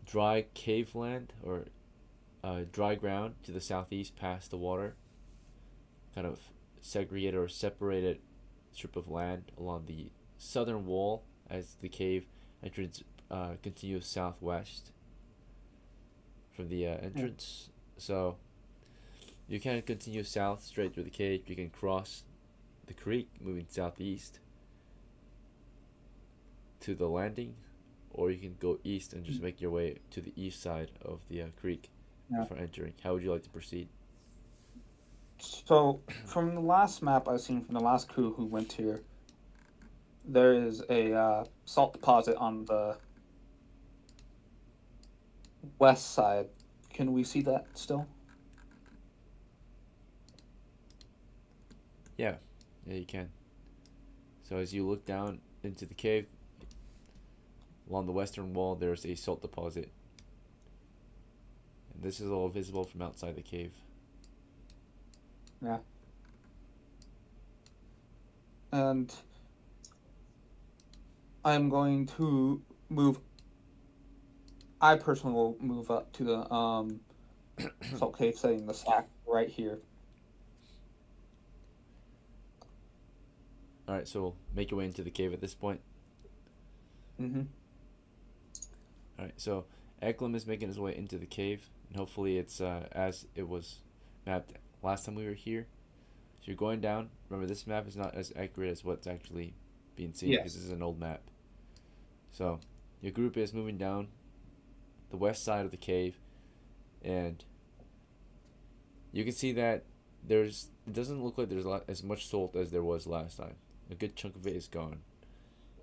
dry cave land or dry ground to the southeast past the water. Kind of segregated or separated strip of land along the southern wall as the cave entrance continues southwest from the entrance. So you can continue south straight through the cave. You can cross the creek moving southeast to the landing, or you can go east and just make your way to the east side of the creek before entering. How would you like to proceed? So, from the last map I've seen from the last crew who went here, there is a salt deposit on the west side. Can we see that still? Yeah, you can. So as you look down into the cave, along the western wall, there's a salt deposit. And this is all visible from outside the cave. Yeah. And I'm going to move. I personally will move up to the salt cave, setting the sack right here. Alright, so make your way into the cave at this point. Mm-hmm. Alright, so EKLEM is making his way into the cave, and hopefully it's as it was mapped last time we were here. So you're going down. Remember, this map is not as accurate as what's actually being seen because this is an old map. So your group is moving down the west side of the cave, and you can see that it doesn't look like there's as much salt as there was last time. A good chunk of it is gone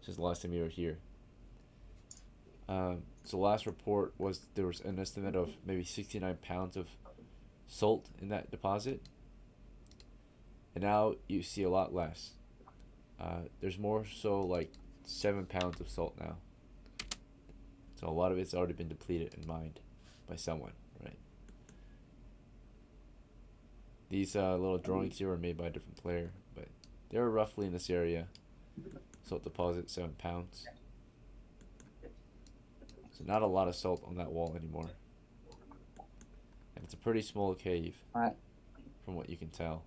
since the last time you were here. So last report was there was an estimate of maybe 69 pounds of salt in that deposit, and now you see a lot less. There's more so like 7 pounds of salt now. So a lot of it's already been depleted and mined by someone, right? These little drawings here were made by a different player, but they're roughly in this area. Salt deposit 7 pounds. So not a lot of salt on that wall anymore. And it's a pretty small cave, from what you can tell.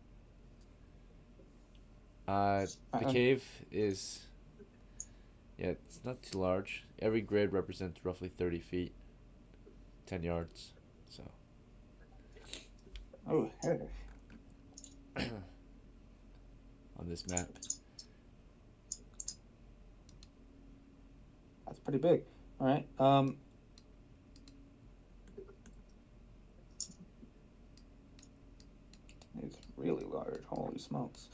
The cave is, it's not too large. Every grid represents roughly 30 feet, 10 yards. So. Oh, hey. On this map. That's pretty big. All right. It's really large. Holy smokes.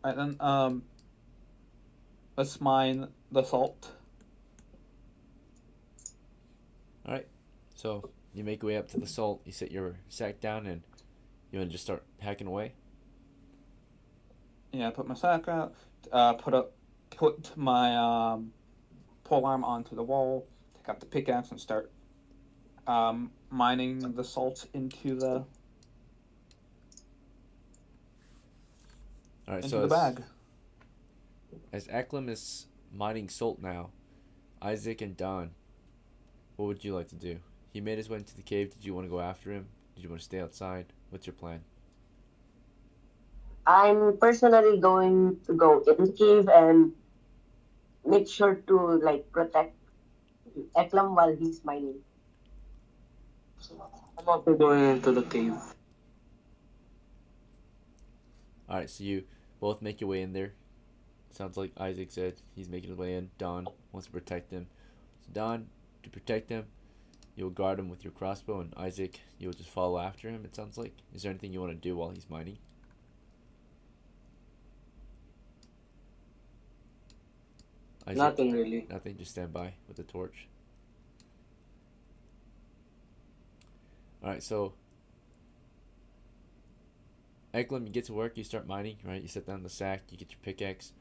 All right, then. Let's mine the salt. All right. So you make your way up to the salt. You set your sack down, and you want to just start hacking away. Yeah, put my sack out. Put my polearm onto the wall. Take out the pickaxe and start mining the salt into the bag. As EKLEM is mining salt now, Isaac and DAHN, what would you like to do? He made his way into the cave. Did you want to go after him? Did you want to stay outside? What's your plan? I'm personally going to go in the cave and make sure to like protect EKLEM while he's mining. I'm also going into the cave. Alright, so you both make your way in there. Sounds like Isaac said he's making his way in. Don wants to protect him. So Don, to protect him, you'll guard him with your crossbow, and Isaac, you'll just follow after him, it sounds like. Is there anything you want to do while he's mining? Isaac? Nothing really. Nothing, just stand by with the torch. Alright, so EKLEM, you get to work, you start mining, right? You set down the sack, you get your pickaxe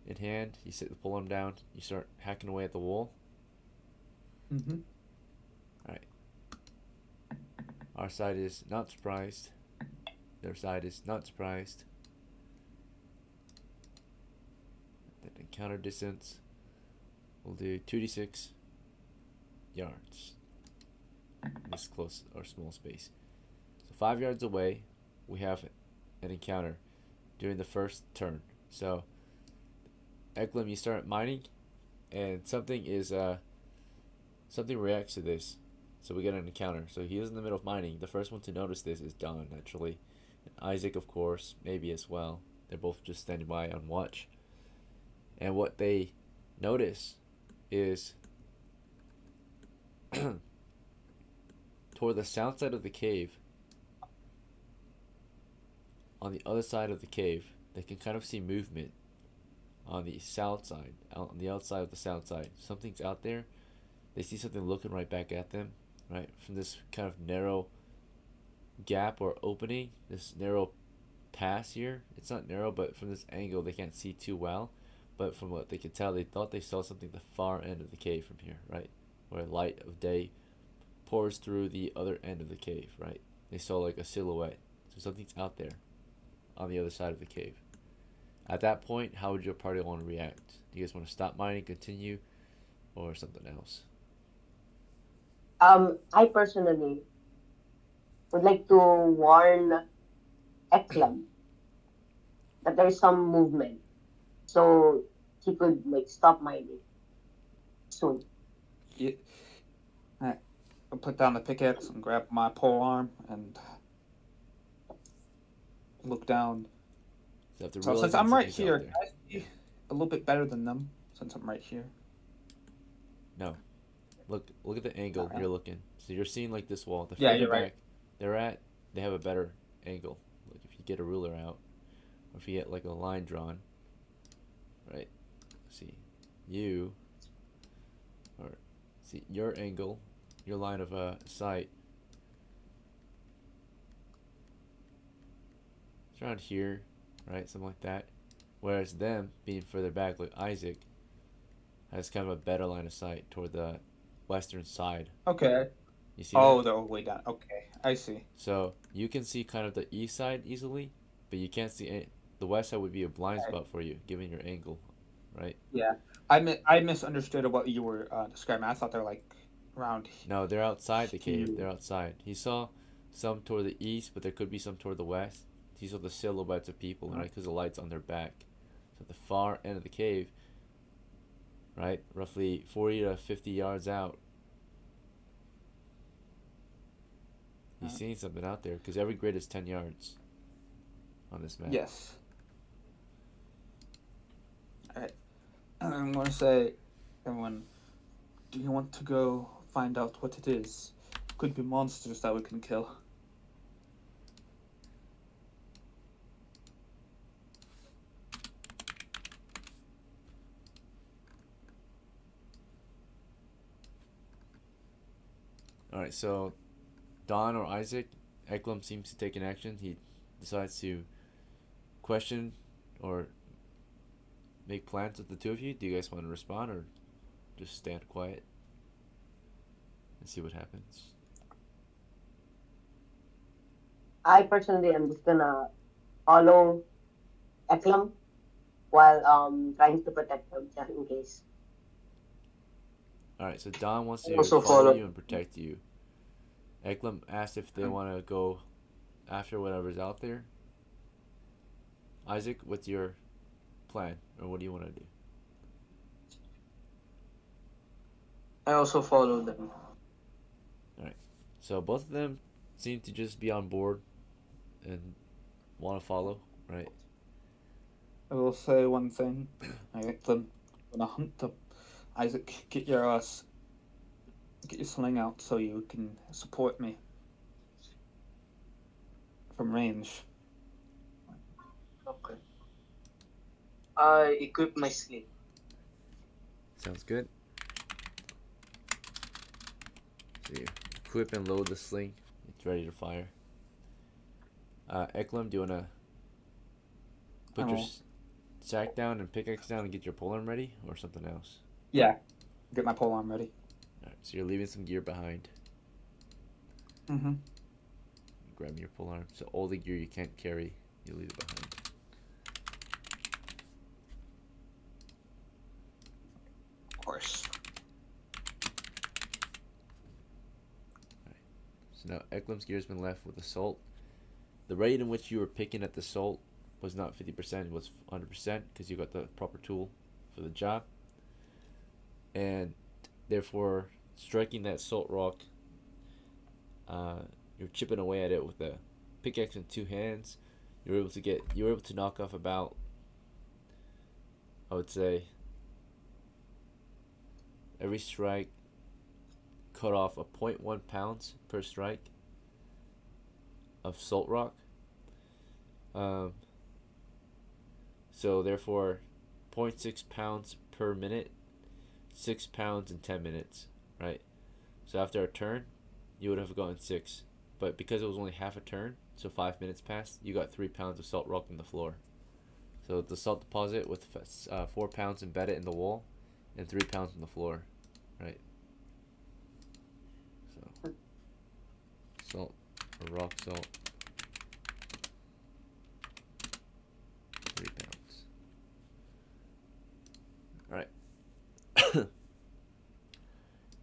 in hand, you sit the polearm down, you start hacking away at the wall. Mm-hmm. Alright. Our side is not surprised. Their side is not surprised. Then encounter distance. We'll do 2d6 yards. This close or small space. So 5 yards away, we have an encounter during the first turn. So EKLEM, you start mining, and something reacts to this. So we get an encounter. So he is in the middle of mining. The first one to notice this is Don, naturally. And Isaac, of course, maybe as well. They're both just standing by on watch. And what they notice is toward the south side of the cave, on the other side of the cave, they can kind of see movement on the south side, on the outside of the south side. Something's out there. They see something looking right back at them, right? From this kind of narrow gap or opening, this narrow pass here. It's not narrow, but from this angle, they can't see too well. But from what they could tell, they thought they saw something at the far end of the cave from here, right? Where light of day pours through the other end of the cave, right? They saw like a silhouette. So something's out there on the other side of the cave. At that point, how would your party want to react? Do you guys want to stop mining, continue, or something else? I personally would like to warn EKLEM that there's some movement, so he could like stop mining soon. Yeah. Alright. I'll put down the pickaxe and grab my polearm and look down. So, after So since realizing I'm right something's out here, there- can I see a little bit better than them since I'm right here? No. Look at the angle Alright. you're looking. So you're seeing like this wall. The Yeah, further you're right. back they're at, they have a better angle. Like if you get a ruler out, or if you get like a line drawn, right? See, you, or see your angle, your line of sight. It's around here, right? Something like that. Whereas them being further back, like Isaac, has kind of a better line of sight toward the western side. Okay. You see Oh, that? they're way down. Okay, I see. So you can see kind of the east side easily, but you can't see any, the west side would be a blind Okay. spot for you, given your angle, right? Yeah, I misunderstood what you were describing. I thought they're like around. No, they're outside the cave. Here. They're outside. He saw some toward the east, but there could be some toward the west. He saw the silhouettes of people, right? Because the light's on their back. So at the far end of the cave, right, roughly 40 to 50 yards out, he's seeing something out there. Because every grid is 10 yards on this map. Yes. All right. I'm gonna say, everyone, do you want to go find out what it is? Could be monsters that we can kill. Alright, so Don or Isaac, EKLEM seems to take an action. He decides to question or make plans with the two of you. Do you guys want to respond or just stand quiet and see what happens? I personally am just gonna follow EKLEM while trying to protect them just in case. Alright, so Don wants to Also follow follow. you and protect you. EKLEM asked if they want to go after whatever's out there. Isaac, what's your plan? Or what do you want to do? I also follow them. So both of them seem to just be on board and want to follow, right? I will say one thing. Alright, then I'm gonna hunt up Isaac. Get your sling out so you can support me from range. Okay. I equip my sling. Sounds good. So you equip and load the sling. It's ready to fire. EKLEM, do you want to put your sack down and pickaxe down and get your polearm ready, or something else? Yeah. Get my polearm ready. Alright, so you're leaving some gear behind. Mm-hmm. Grab your polearm. So all the gear you can't carry, you leave it behind. Of course. So now EKLEM's gear has been left with assault. The rate in which you were picking at the assault was not 50%, it was 100% because you got the proper tool for the job. And therefore, striking that salt rock, you're chipping away at it with a pickaxe in two hands. You were able to knock off about, I would say, every strike cut off a 0.1 pounds per strike of salt rock. So therefore 0.6 pounds per minute, 6 pounds in 10 minutes, right? So after a turn, you would have gotten 6. But because it was only half a turn, so 5 minutes passed, you got 3 pounds of salt rock on the floor. So the salt deposit with 4 pounds embedded in the wall and 3 pounds on the floor, right? So salt or rock salt, 3 pounds. Alright.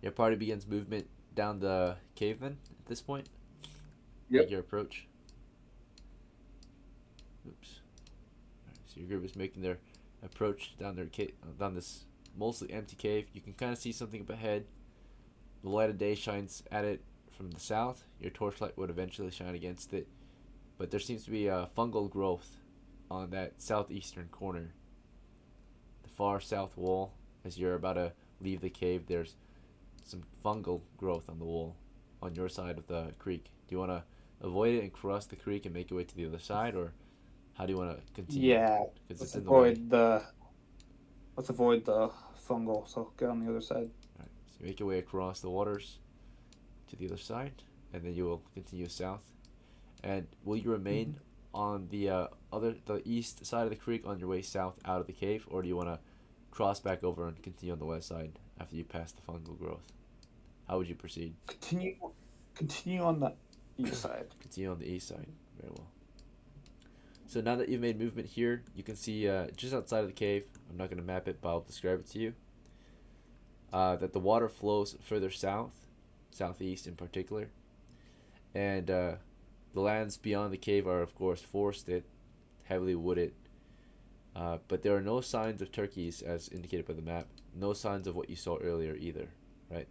Your party begins movement down the cave then at this point. Yep. Make your approach. Oops. Right, so your group is making their approach down down this mostly empty cave. You can kind of see something up ahead. The light of day shines at it from the south. Your torchlight would eventually shine against it, but there seems to be a fungal growth on that southeastern corner. The far south wall, as you're about to leave the cave, there's some fungal growth on the wall on your side of the creek. Do you want to avoid it and cross the creek and make your way to the other side, or how do you want to continue? Yeah. Because it's Let's in the way. avoid the fungal, so get on the other side. Right. So you make your way across the waters to the other side, and then you will continue south. And will you remain on the east side of the creek on your way south out of the cave, or do you want to cross back over and continue on the west side after you pass the fungal growth? How would you proceed? Continue on the east side. Continue on the east side. Very well. So now that you've made movement here, you can see just outside of the cave, I'm not going to map it, but I'll describe it to you, that the water flows further south, southeast in particular, and the lands beyond the cave are of course forested, heavily wooded, but there are no signs of turkeys as indicated by the map, no signs of what you saw earlier either, right?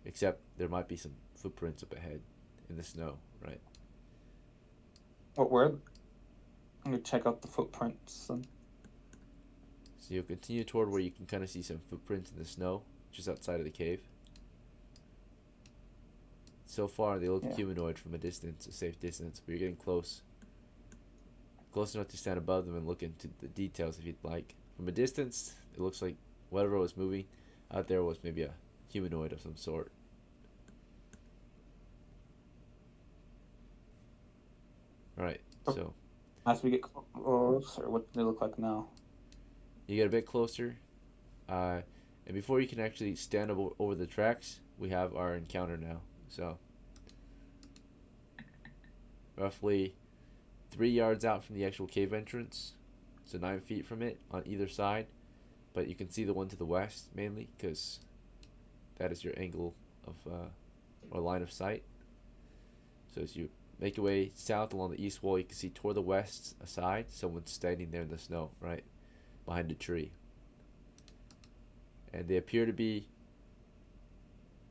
Except there might be some footprints up ahead in the snow, right? What word? I'm gonna check out the footprints then. So you'll continue toward where you can kind of see some footprints in the snow, just outside of the cave. So far, they look humanoid from a distance, a safe distance, but you're getting close. Close enough to stand above them and look into the details if you'd like. From a distance, it looks like whatever was moving out there was maybe a humanoid of some sort. Alright, so As we get closer, what do they look like now? you get a bit closer, and before you can actually stand over the tracks, we have our encounter now. So roughly 3 yards out from the actual cave entrance, so 9 feet from it on either side, but you can see the one to the west mainly because that is your angle of or line of sight. So as you make your way south along the east wall, you can see toward the west side someone's standing there in the snow, right behind a tree, and they appear to be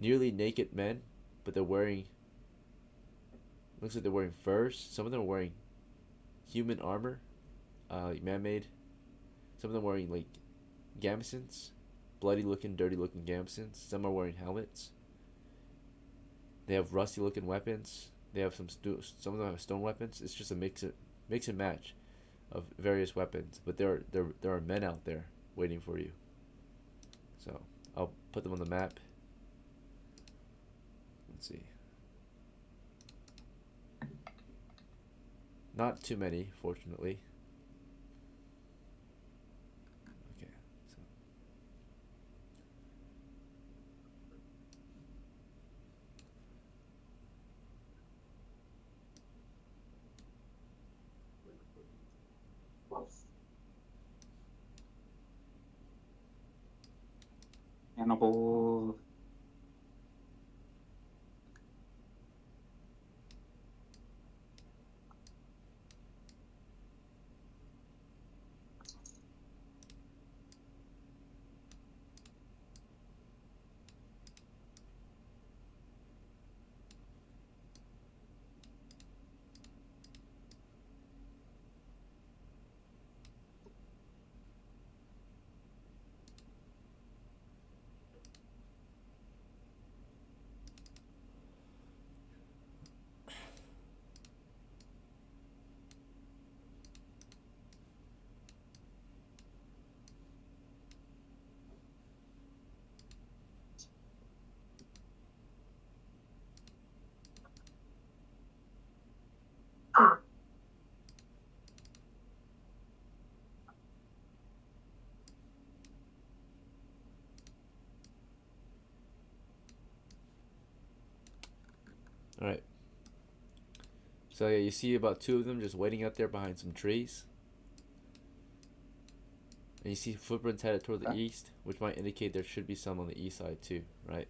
nearly naked men, but they're wearing, looks like they're wearing furs. Some of them are wearing human armor, like man-made. Some of them are wearing like gambesons, bloody looking, dirty looking gambesons. Some are wearing helmets. They have rusty looking weapons. They have some of them have stone weapons. It's just a mix and match of various weapons. But there are men out there waiting for you. So I'll put them on the map. Let's see. Not too many, fortunately. Okay. So. Cannibal. All right. So yeah, you see about two of them just waiting out there behind some trees. And you see footprints headed toward the east, which might indicate there should be some on the east side too, right?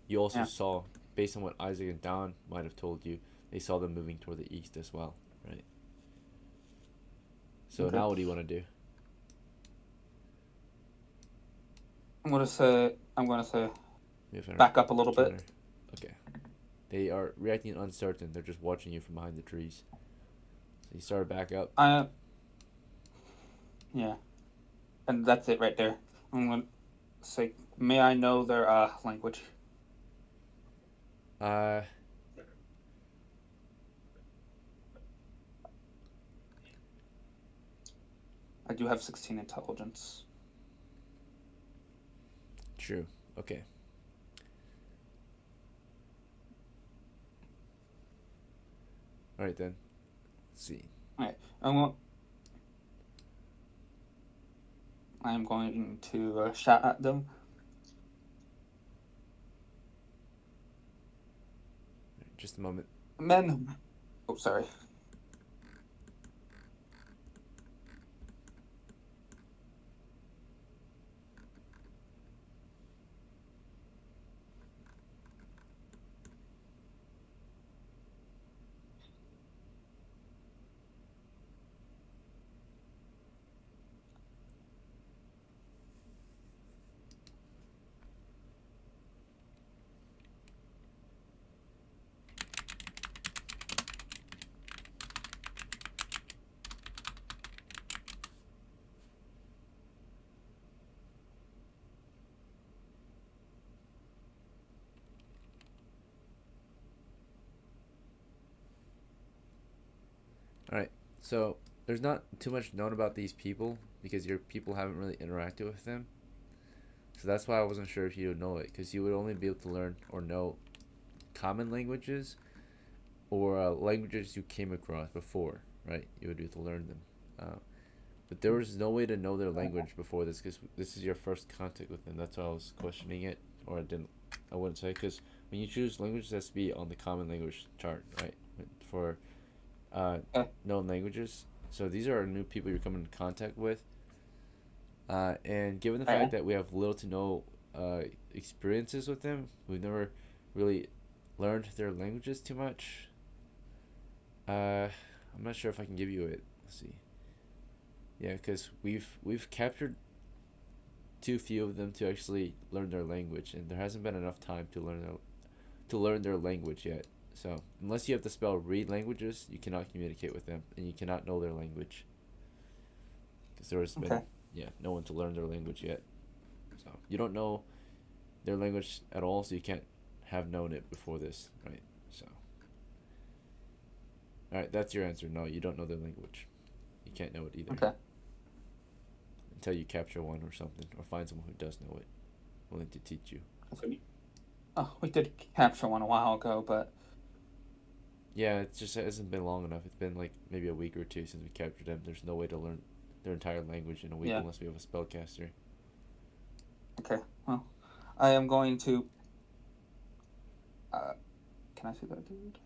You also saw, based on what Isaac and Don might have told you, they saw them moving toward the east as well, right? So now what do you want to do? I'm gonna say back up a little bit. Okay. They are reacting uncertain. They're just watching you from behind the trees. So you start back up. Yeah. And that's it right there. I'm gonna say, may I know their language? Uh, I do have 16 intelligence. True. Okay. All right then. Let's see. All right. I'm going to shout at them. Just a moment. Men. Oh, sorry. All right. So there's not too much known about these people because your people haven't really interacted with them. So that's why I wasn't sure if you would know it, because you would only be able to learn or know common languages or languages you came across before, right? You would be able to learn them. But there was no way to know their language before this, because this is your first contact with them. That's why I was questioning it, or I wouldn't say, because when you choose languages, it has to be on the common language chart, right? For known languages. So these are new people you're coming in contact with. And given the fact that we have little to no experiences with them, we've never really learned their languages too much. I'm not sure if I can give you it. Let's see. Yeah, because we've captured too few of them to actually learn their language, and there hasn't been enough time to learn their language yet. So unless you have to spell read languages, you cannot communicate with them, and you cannot know their language. Because there has been no one to learn their language yet. So you don't know their language at all, so you can't have known it before this, right? So, all right, that's your answer. No, you don't know their language. You can't know it either. Okay. Until you capture one or something, or find someone who does know it, willing to teach you. Oh, we did capture one a while ago, but yeah, it hasn't been long enough. It's been like maybe a week or two since we captured them. There's no way to learn their entire language in a week unless we have a spellcaster. Okay, well, I am going to. Can I see that dude?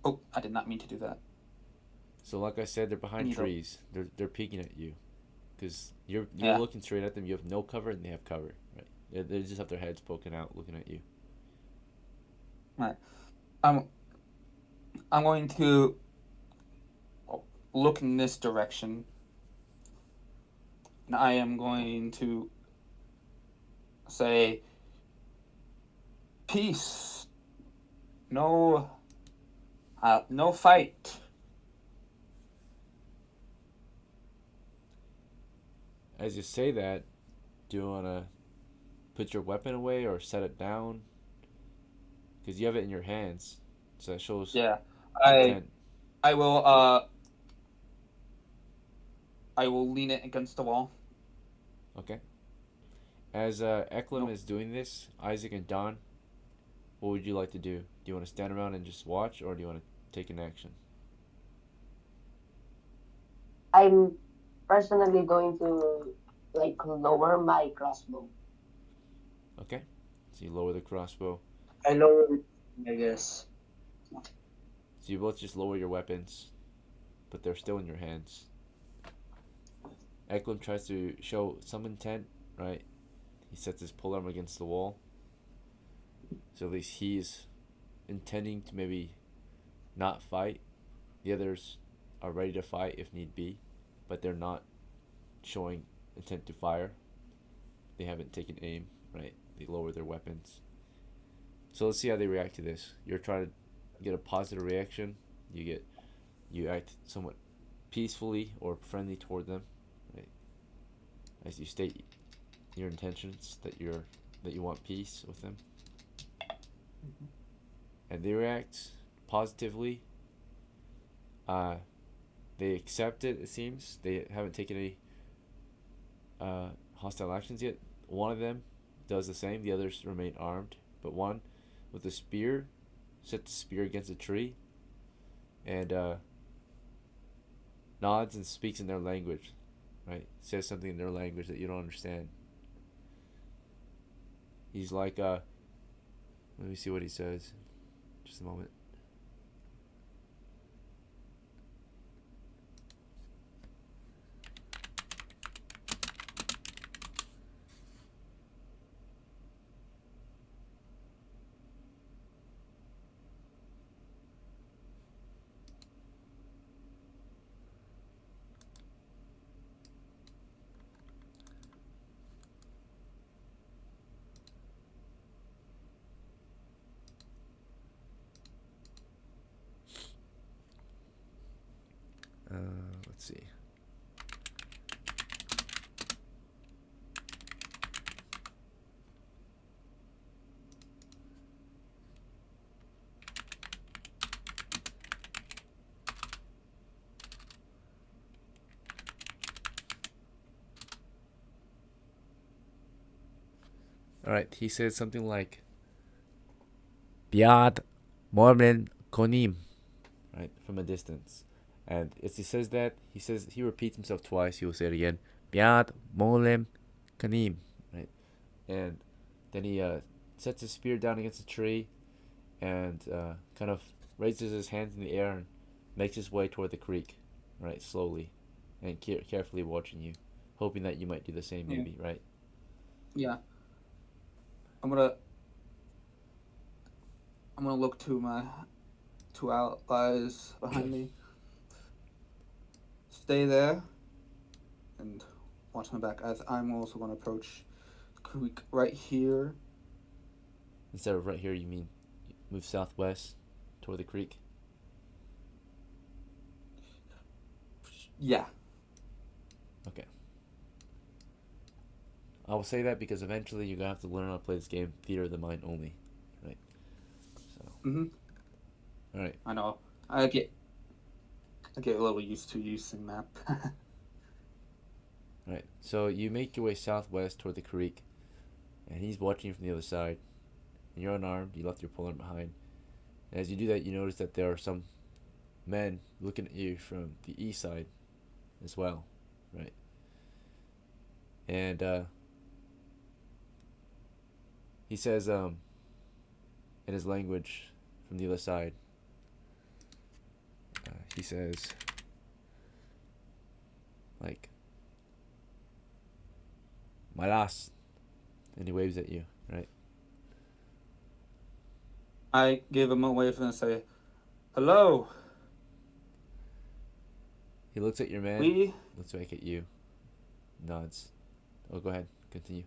Oh, I did not mean to do that. So, like I said, they're behind trees. They're peeking at you, because you're looking straight at them. You have no cover, and they have cover. Right? They just have their heads poking out, looking at you. Right. I'm going to look in this direction, and I am going to say, peace. No fight. As you say that, do you want to put your weapon away or set it down? Because you have it in your hands, so that shows. Yeah, intent. I will. I will lean it against the wall. Okay. As EKLEM is doing this, Isaac and Don, what would you like to do? Do you want to stand around and just watch, or do you want to take an action? I'm personally going to lower my crossbow. Okay. So you lower the crossbow. I lower it, I guess. So you both just lower your weapons, but they're still in your hands. EKLEM tries to show some intent, right? He sets his polearm against the wall. So at least he's intending to maybe not fight. The others are ready to fight if need be, but they're not showing intent to fire. They haven't taken aim, right? They lower their weapons. So let's see how they react to this. You're trying to get a positive reaction. You act somewhat peacefully or friendly toward them, right? As you state your intentions that you want peace with them. Mm-hmm. And they react positively. They accept it. It seems they haven't taken any hostile actions yet. One of them does the same. The others remain armed, but one with a spear sets the spear against a tree and nods and speaks in their language, right? Says something in their language that you don't understand. He's like, let me see what he says. Just a moment. Let's see. Alright, he said something like Biad Mormen Konim, right, from a distance. And as he says that, he repeats himself twice. He will say it again. Biad Molem Kanim, right? And then he sets his spear down against a tree and kind of raises his hands in the air and makes his way toward the creek, right, slowly and carefully watching you, hoping that you might do the same, maybe, right? Yeah. I'm gonna look to my two allies behind me. Stay there and watch my back as I'm also going to approach the creek right here. Instead of right here, you mean move southwest toward the creek? Yeah. Okay. I will say that because eventually you're gonna have to learn how to play this game theater of the mind only, right? So. All right. I know. I get a little used to using map. Right. So you make your way southwest toward the creek, and he's watching you from the other side. And you're unarmed. You left your polearm behind. And as you do that, you notice that there are some men looking at you from the east side as well, right? And he says, in his language from the other side, he says, like, Malas, and he waves at you, right? I give him a wave and say, "Hello." He looks at your man, We looks back at you, nods. Oh, go ahead, continue.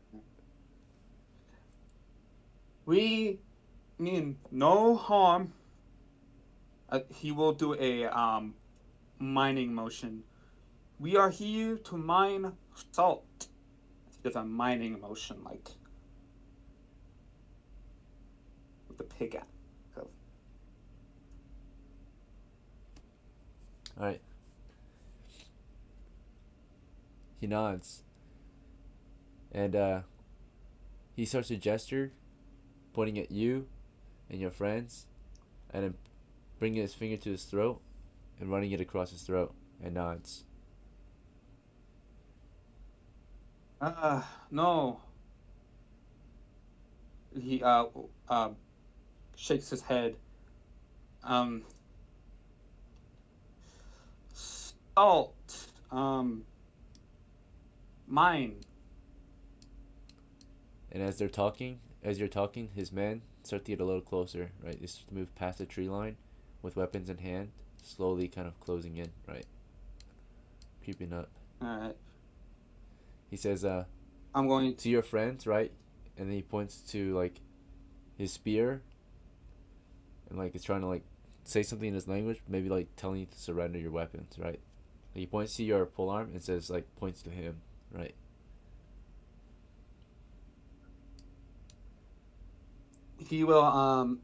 we mean no harm. He will do a mining motion. We are here to mine salt. He does a mining motion like with the pig at. So, All right. He nods, and he starts to gesture, pointing at you and your friends, and then bringing his finger to his throat and running it across his throat, and nods. no. He shakes his head. Salt. Mine. And as you're talking, his men start to get a little closer, right? They start to move past the tree line with weapons in hand, slowly kind of closing in, right? Creeping up. Alright. He says, I'm going to your friends, right? And then he points to, like, his spear, and, like, he's trying to, like, say something in his language, maybe, like, telling you to surrender your weapons, right? He points to your polearm and says, like, points to him, right? He will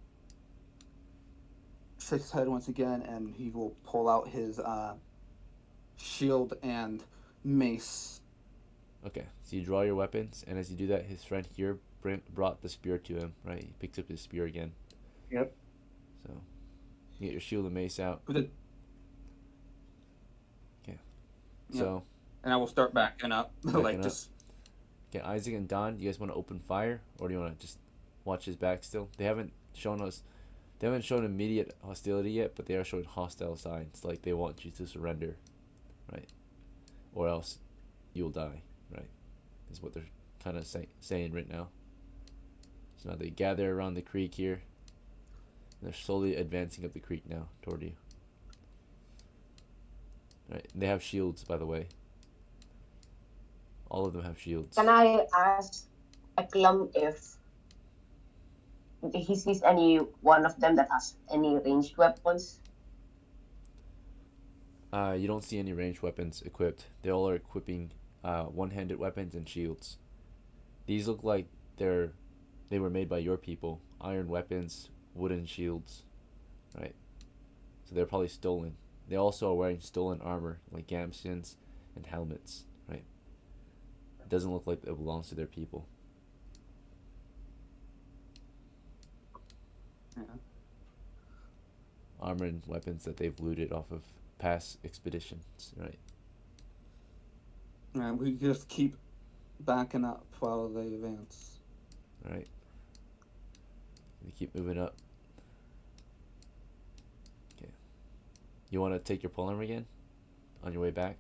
shake his head once again, and he will pull out his shield and mace. Okay, so you draw your weapons, and as you do that, his friend here brought the spear to him, right? He picks up his spear again. Yep. So, you get your shield and mace out. Okay. Yep. So. And I will start backing up, like just. Okay, Isaac and Don, do you guys want to open fire, or do you want to just watch his back still? They haven't shown immediate hostility yet, but they are showing hostile signs, like they want you to surrender, right? Or else you'll die, right? Is what they're kind of saying right now. So now they gather around the creek here. They're slowly advancing up the creek now toward you. Right, and they have shields, by the way. All of them have shields. Can I ask EKLEM if he sees any one of them that has any ranged weapons? You don't see any ranged weapons equipped. They all are equipping one-handed weapons and shields. These look like they were made by your people. Iron weapons, wooden shields, right? So they're probably stolen. They also are wearing stolen armor, like gamskins and helmets, right? It doesn't look like it belongs to their people. Yeah. Armor and weapons that they've looted off of past expeditions, right? And we just keep backing up while they advance. Right. They keep moving up. Okay. You want to take your polearm again on your way back?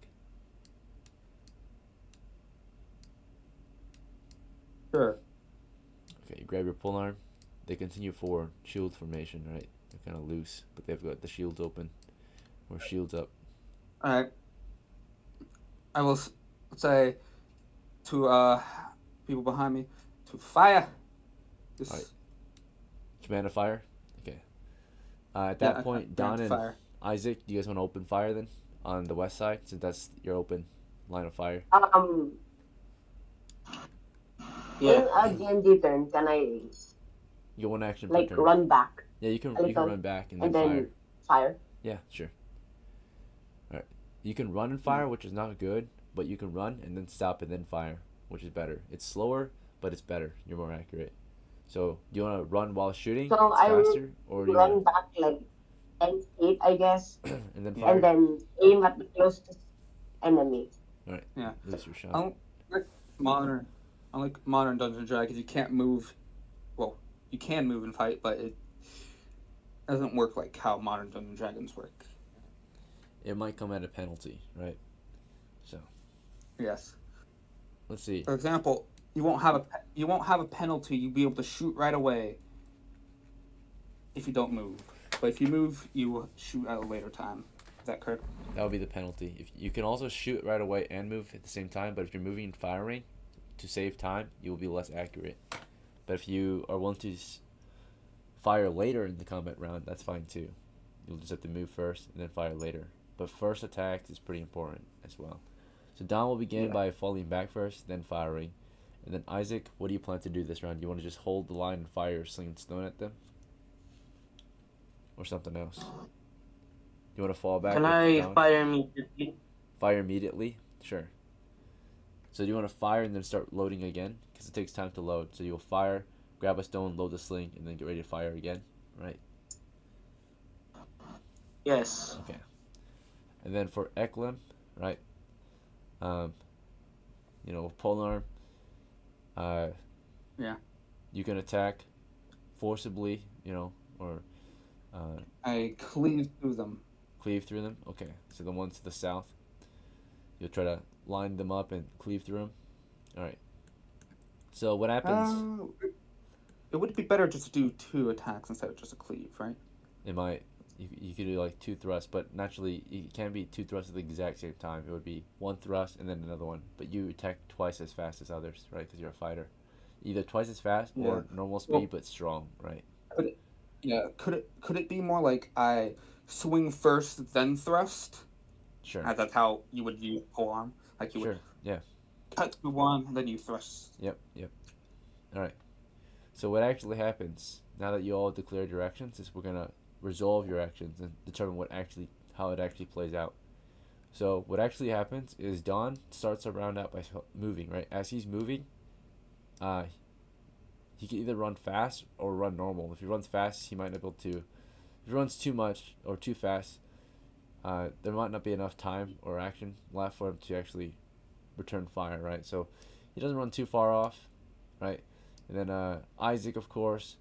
Sure. Okay, you grab your polearm. They continue forward, shield formation, right? They're kind of loose, but they've got the shields open or shields up. Alright. I will say, to people behind me to fire. This Alright. Command to fire. Okay. At yeah, that point, command Don to and fire. Isaac, do you guys want to open fire then on the west side, since that's your open line of fire? Yeah. In a GNG turn, can I You get one action per like turn. run back Yeah, you a can little run back and then and fire. then fire? Yeah, sure. All right. You can run and fire, which is not good, but you can run and then stop and then fire, which is better. It's slower, but it's better. You're more accurate. So, do you want to run while shooting? So It's I will faster, or do you want run back like 10 feet, I guess, to and then Yeah. and fire? then aim at the closest enemy. All right. Yeah. Lose your I shot. don't like modern. I like modern Dungeons and Dragons. You can't move. Well, you can move and fight, but it doesn't work like how modern Dungeons and Dragons work. It might come at a penalty, right? So, Yes. let's see. For example, you won't have a penalty. You'll be able to shoot right away if you don't move. But if you move, you will shoot at a later time. Is that correct? That would be the penalty. If you can also shoot right away and move at the same time, but if you're moving and firing to save time, you will be less accurate. But if you are willing to fire later in the combat round, that's fine too. You'll just have to move first and then fire later. But first attack is pretty important as well. So Don will begin by falling back first, then firing. And then Isaac, what do you plan to do this round? Do you want to just hold the line and fire slinging stone at them? Or something else? You want to fall back Can with I Don? fire immediately? Fire immediately? Sure. So do you want to fire and then start loading again? Because it takes time to load. So you'll fire, grab a stone, load the sling, and then get ready to fire again, right? Yes. Okay. And then for EKLEM, right? Polearm, Yeah. you can attack forcibly, or I cleave through them. cleave through them. Okay, so the ones to the south, you'll try to line them up and cleave through them. All right. So what happens? It would be better just to do 2 attacks instead of just a cleave, right? It might. You could do like 2 thrusts, but naturally it can't be 2 thrusts at the exact same time. It would be 1 thrust and then another one. But you attack twice as fast as others, right? Because you're a fighter. Either twice as fast or normal speed but strong, right? Could it be more like I swing first then thrust? Sure. That's how you would use polearm. Like you would cut through one, then you thrust. Yep. All right. So what actually happens now that you all declared your actions is we're gonna resolve your actions and determine how it actually plays out. So what actually happens is Don starts a round out by moving, right? As he's moving, he can either run fast or run normal. If he runs fast, he might not be able to. If he runs too much or too fast, there might not be enough time or action left for him to actually return fire, right? So he doesn't run too far off, right? And then Isaac, of course,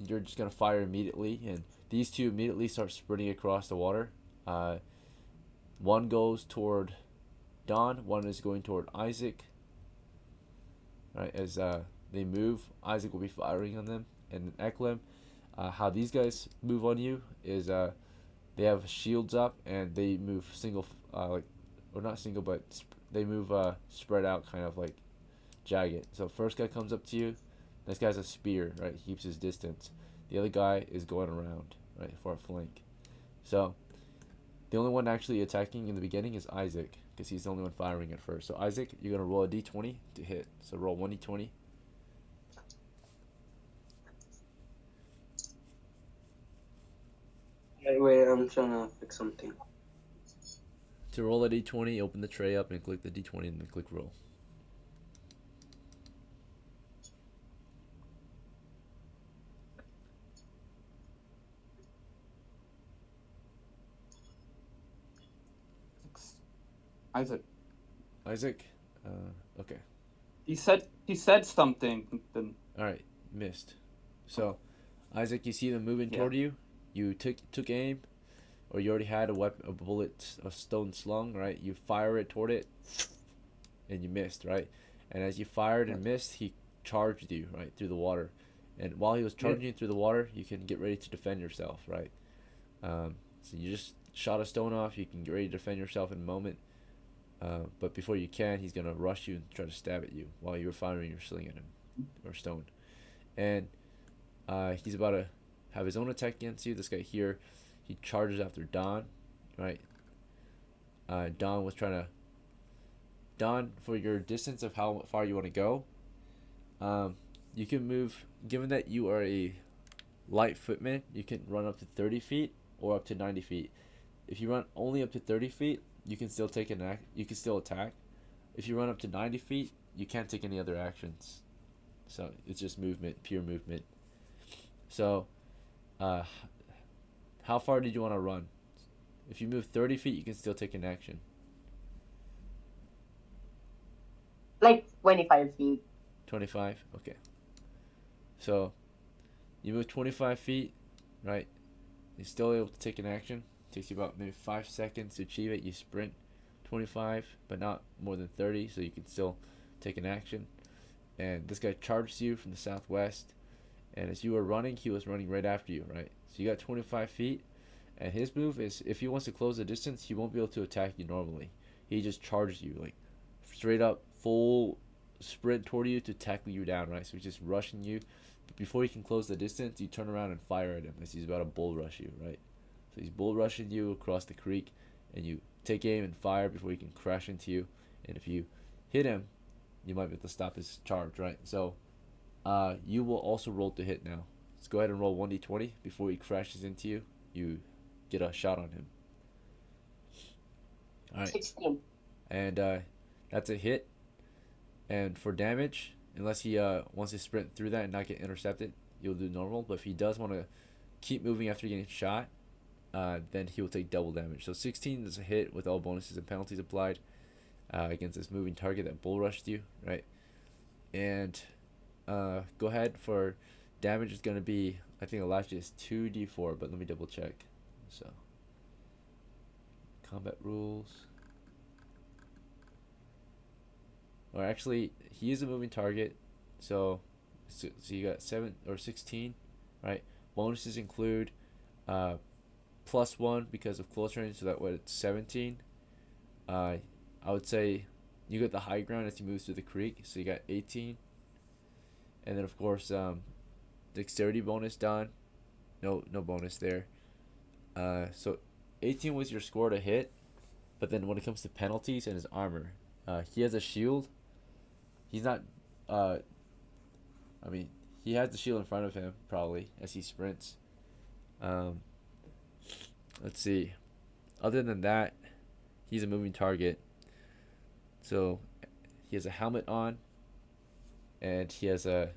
you're just gonna fire immediately, and these two immediately start sprinting across the water. One goes toward Don, one is going toward Isaac. Right, as they move, Isaac will be firing on them. And EKLEM, how these guys move on you is they have shields up and they move single, or not single, but they move spread out, kind of like jagged. So first guy comes up to you, this guy's a spear, right? He keeps his distance. The other guy is going around, right, for a flank. So the only one actually attacking in the beginning is Isaac, because he's the only one firing at first. So Isaac, you're gonna roll a d20 to hit. So roll 1d20. Wait, I'm trying to fix something. To roll a d20, open the tray up and click the d20 and then click roll. Isaac. Okay. He said something. Then All right, missed. So, Isaac, you see them moving toward you. You took aim, or you already had a bullet, a stone slung, right? You fire it toward it, and you missed, right? And as you fired and missed, he charged you right through the water. And while he was charging you through the water, you can get ready to defend yourself, right? So you just shot a stone off. You can get ready to defend yourself in a moment. But before you can, he's gonna rush you and try to stab at you while you're firing your sling at him, or stone. And he's about to have his own attack against you. This guy here, he charges after DAHN, right? DAHN was trying to DAHN for your distance of how far you want to go. You can move, given that you are a light footman, you can run up to 30 feet or up to 90 feet. If you run only up to 30 feet, you can still take an act. You can still attack. If you run up to 90 feet, you can't take any other actions. So it's just movement, pure movement. So, how far did you want to run? If you move 30 feet, you can still take an action. Like 25 feet. 25? Okay. So, you move 25 feet, right? You're still able to take an action. Takes you about maybe 5 seconds to achieve it. You sprint 25, but not more than 30, so you can still take an action. And this guy charges you from the southwest. And as you were running, he was running right after you, right? So you got 25 feet. And his move is, if he wants to close the distance, he won't be able to attack you normally. He just charges you, like, straight up, full sprint toward you to tackle you down, right? So he's just rushing you. But before he can close the distance, you turn around and fire at him as he's about to bull rush you, right? So he's bull rushing you across the creek, and you take aim and fire before he can crash into you. And if you hit him, you might be able to stop his charge, right? So you will also roll to hit now. Let's go ahead and roll 1d20 before he crashes into you. You get a shot on him. All right. 16. And that's a hit. And for damage, unless he wants to sprint through that and not get intercepted, you'll do normal. But if he does want to keep moving after getting shot, then he will take double damage. So 16 is a hit with all bonuses and penalties applied against this moving target that bull rushed you, right? And go ahead for damage is going to be, I think the last is 2d4, but let me double check. So combat rules. Or actually, he is a moving target, so you got 7 or 16, right? Bonuses include +1 because of close range, so that way it's 17. I would say you get the high ground as you move through the creek, so you got 18. And then of course, dexterity bonus done. No bonus there. So 18 was your score to hit, but then when it comes to penalties and his armor, he has a shield. He's not. He has the shield in front of him probably as he sprints. Let's see. Other than that, he's a moving target. So he has a helmet on, and he has a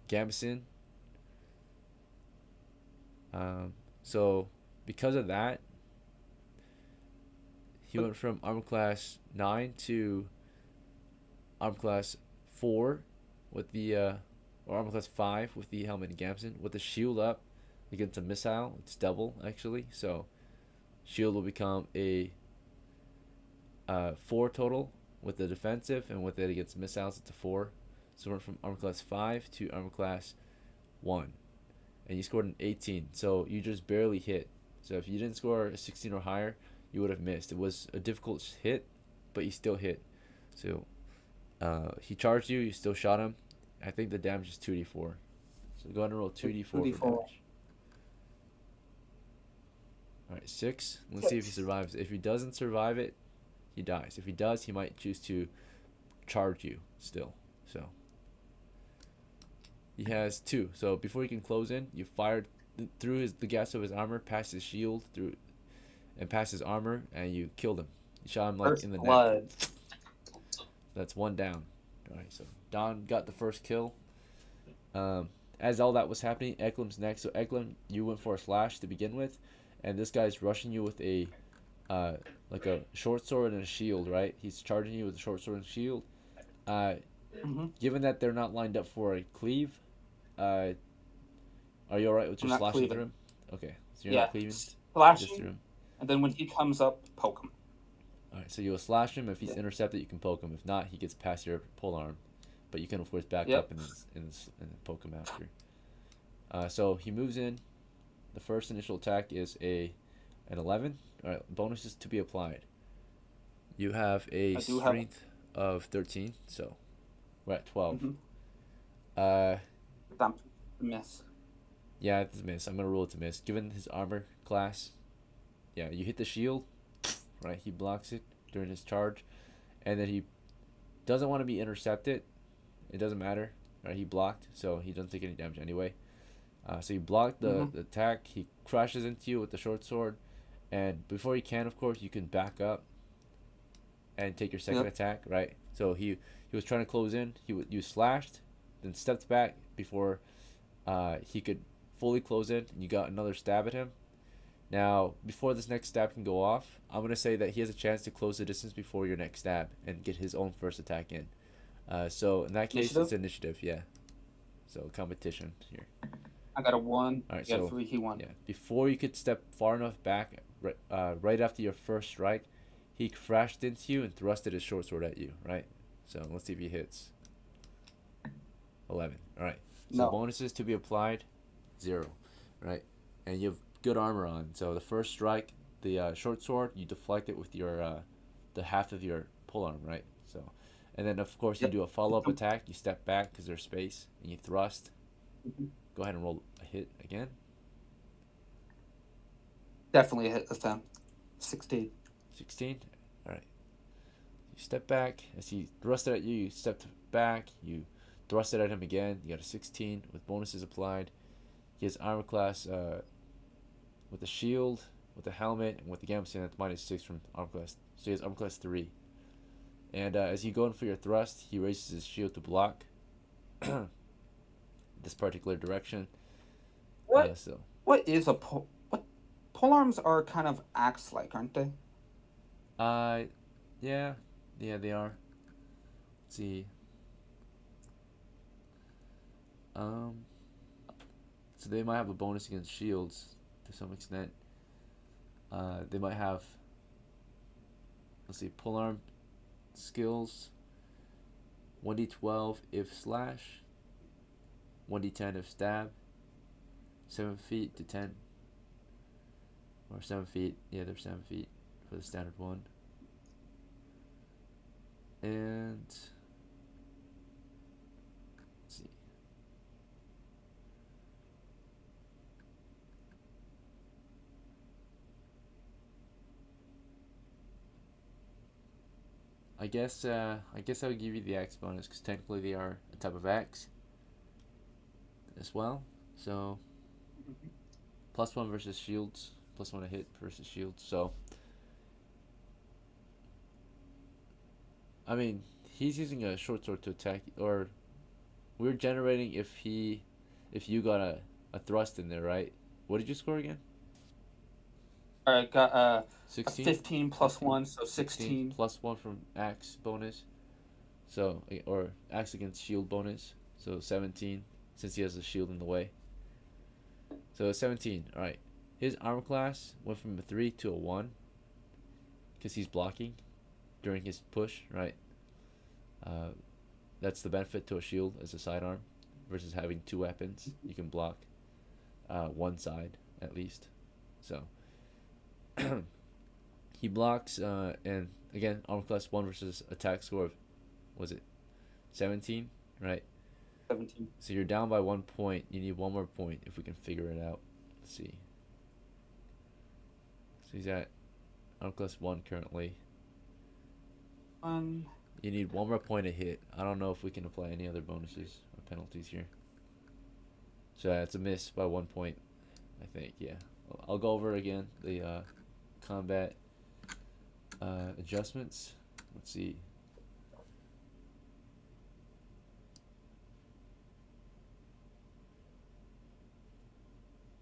gambeson. So because of that, he went from armor class 9 to armor class 4 with the or armor class 5 with the helmet and gambeson. With the shield up against a missile, it's double actually. So shield will become a 4 total with the defensive, and with it against missiles it's a 4. So we went from armor class 5 to armor class 1, and you scored an 18. So you just barely hit. So if you didn't score a 16 or higher, you would have missed. It was a difficult hit, but you still hit. So he charged you, you still shot him. I think the damage is 2d4. So go ahead and roll 2d4 for damage. Alright, 6. Let's see if he survives. If he doesn't survive it, he dies. If he does, he might choose to charge you still. So he has 2. So before he can close in, you fired through the gaps of his armor, past his shield, through and past his armor, and you killed him. You shot him like First in the blood. neck. That's 1 down. Alright, so DAHN got the first kill. As all that was happening, EKLEM's next. So EKLEM, you went for a slash to begin with, and this guy's rushing you with a like a short sword and a shield, right? He's charging you with a short sword and shield. Given that they're not lined up for a cleave, are you alright with just slashing through him? Okay, so you're not cleaving? Slashing, just through him. and then when he comes up, poke him. Alright, so you'll slash him. If he's intercepted, you can poke him. If not, he gets past your pole arm. But you can, of course, back up and poke him after. So he moves in. The first initial attack is an 11. Alright, bonuses to be applied. You have a I do have. strength of 13, so we're at 12. Mm-hmm. Uh, Damn, miss. yeah, it's a miss. I'm gonna roll it to miss. Given his armor class, yeah, you hit the shield, right? He blocks it during his charge, and then he doesn't want to be intercepted. It doesn't matter, right? He blocked, so he doesn't take any damage anyway. So you block Mm-hmm. the attack. He crashes into you with the short sword, and before you can, of course, you can back up and take your second Yep. attack, right? So he was trying to close in. You slashed, then stepped back before he could fully close in. And you got another stab at him. Now, before this next stab can go off, I'm gonna say that he has a chance to close the distance before your next stab and get his own first attack in. So in that case, Initiative? it's initiative, yeah. So competition here. I got a 1. All right, You got so 3. He won. yeah, before you could step far enough back, right after your first strike, he crashed into you and thrusted his short sword at you, right? So let's see if he hits. 11. All right. So No. bonuses to be applied, 0, right? And you have good armor on. So the first strike, the short sword, you deflect it with your the half of your pole arm, right? So, and then of course you Yep. do a follow up attack. You step back because there's space, and you thrust. Mm-hmm. Go ahead and roll a hit again. Definitely a hit this time. 16. 16. All right. You step back as he thrusted at you. You stepped back. You thrusted at him again. You got a 16 with bonuses applied. He has armor class with the shield, with the helmet, and with the gambit stand. That's -6 from armor class. So he has armor class 3. And as you go in for your thrust, he raises his shield to block this particular direction. What? So What is a pole? What? Polearms are kind of axe-like, aren't they? yeah, they are. Let's see. Um, so they might have a bonus against shields to some extent. They might have, let's see, polearm skills. 1d12 if slash. 1d10 if stab. 7 feet to 10. Or 7 feet. Yeah, they're 7 feet for the standard one. And let's see. I guess I would give you the axe bonus because technically they are a type of axe as well. So +1 versus shields, +1 to hit versus shields. So I mean, he's using a short sword to attack, or we're generating if you got a thrust in there, right? What did you score again? I got a 16? 15 plus 16? 1, so 16 16. +1 from axe bonus. So, or axe against shield bonus. So 17, since he has a shield in the way. So 17, alright. His armor class went from a 3 to a 1. Because he's blocking during his push, right? That's the benefit to a shield as a sidearm versus having 2 weapons. You can block one side at least. So he blocks, and again, armor class 1 versus attack score of, was it 17, right? 17. So you're down by 1 point. You need 1 more point if we can figure it out. Let's see. So he's at armor class 1 currently. You need 1 more point to hit. I don't know if we can apply any other bonuses or penalties here. So it's a miss by 1 point, I think. Yeah, I'll go over again the combat adjustments. Let's see.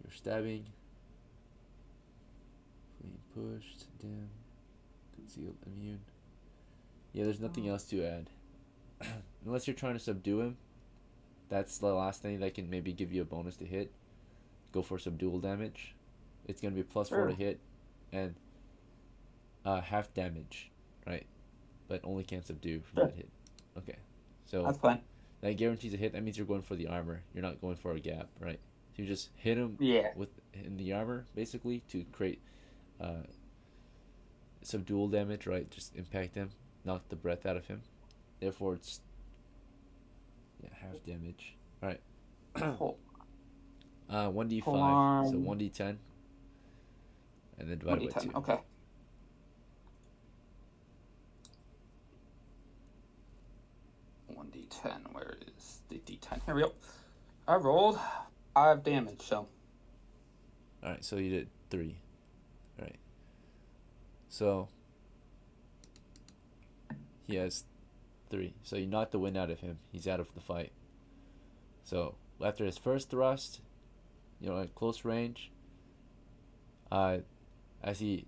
You're stabbing, clean pushed, dim, concealed, immune. Yeah, there's nothing else to add. Unless you're trying to subdue him, that's the last thing that can maybe give you a bonus to hit. Go for subdual damage. It's gonna be +4 Sure. to hit, and half damage, right? But only can subdue from Sure. that hit. Okay, so That's fine. that guarantees a hit. That means you're going for the armor. You're not going for a gap, right? So you just hit him Yeah. in the armor basically to create subdual damage, right? Just impact him, knock the breath out of him. Therefore, it's half damage. All right. Hold, 1d5, hold so on. 1d10, and then divided by 2. 1d10. Okay. One d10. Where is the d10? Here we go. I rolled 5 damage. So. All right, so you did 3. All right. So he has 3. So you knocked the wind out of him. He's out of the fight. So after his first thrust, at close range, as he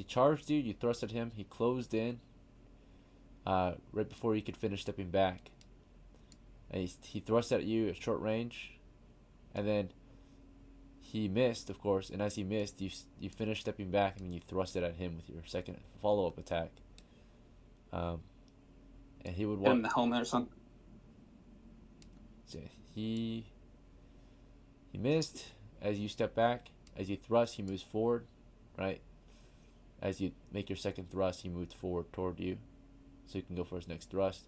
charged you, you thrust at him. He closed in right before you could finish stepping back. And he thrust at you at short range, and then he missed, of course. And as he missed, you finished stepping back, and then you thrusted at him with your second follow-up attack. And he would Hit him in the helmet or something. So he missed. As you step back, as you thrust, he moves forward, right? As you make your second thrust, he moves forward toward you, so you can go for his next thrust.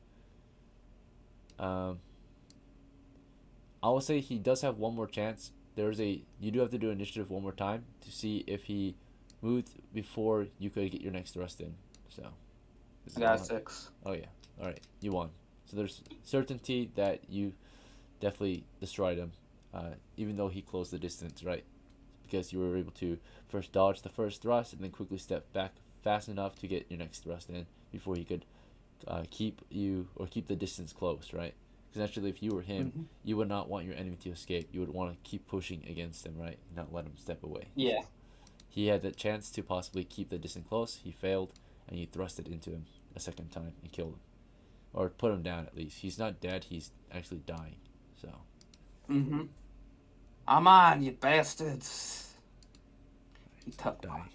I will say he does have one more chance. You do have to do initiative one more time to see if he moved before you could get your next thrust in. So. I got 6. Oh yeah. All right, you won. So there's certainty that you definitely destroyed him, even though he closed the distance, right? Because you were able to first dodge the first thrust and then quickly step back fast enough to get your next thrust in before he could keep the distance close, right? Because naturally, if you were him, you would not want your enemy to escape. You would want to keep pushing against him, right? Not let him step away. Yeah. So he had the chance to possibly keep the distance close. He failed, and you thrusted into him a second time and killed him. Or put him down at least. He's not dead, he's actually dying. So. I'm on, you bastards. You tough dying.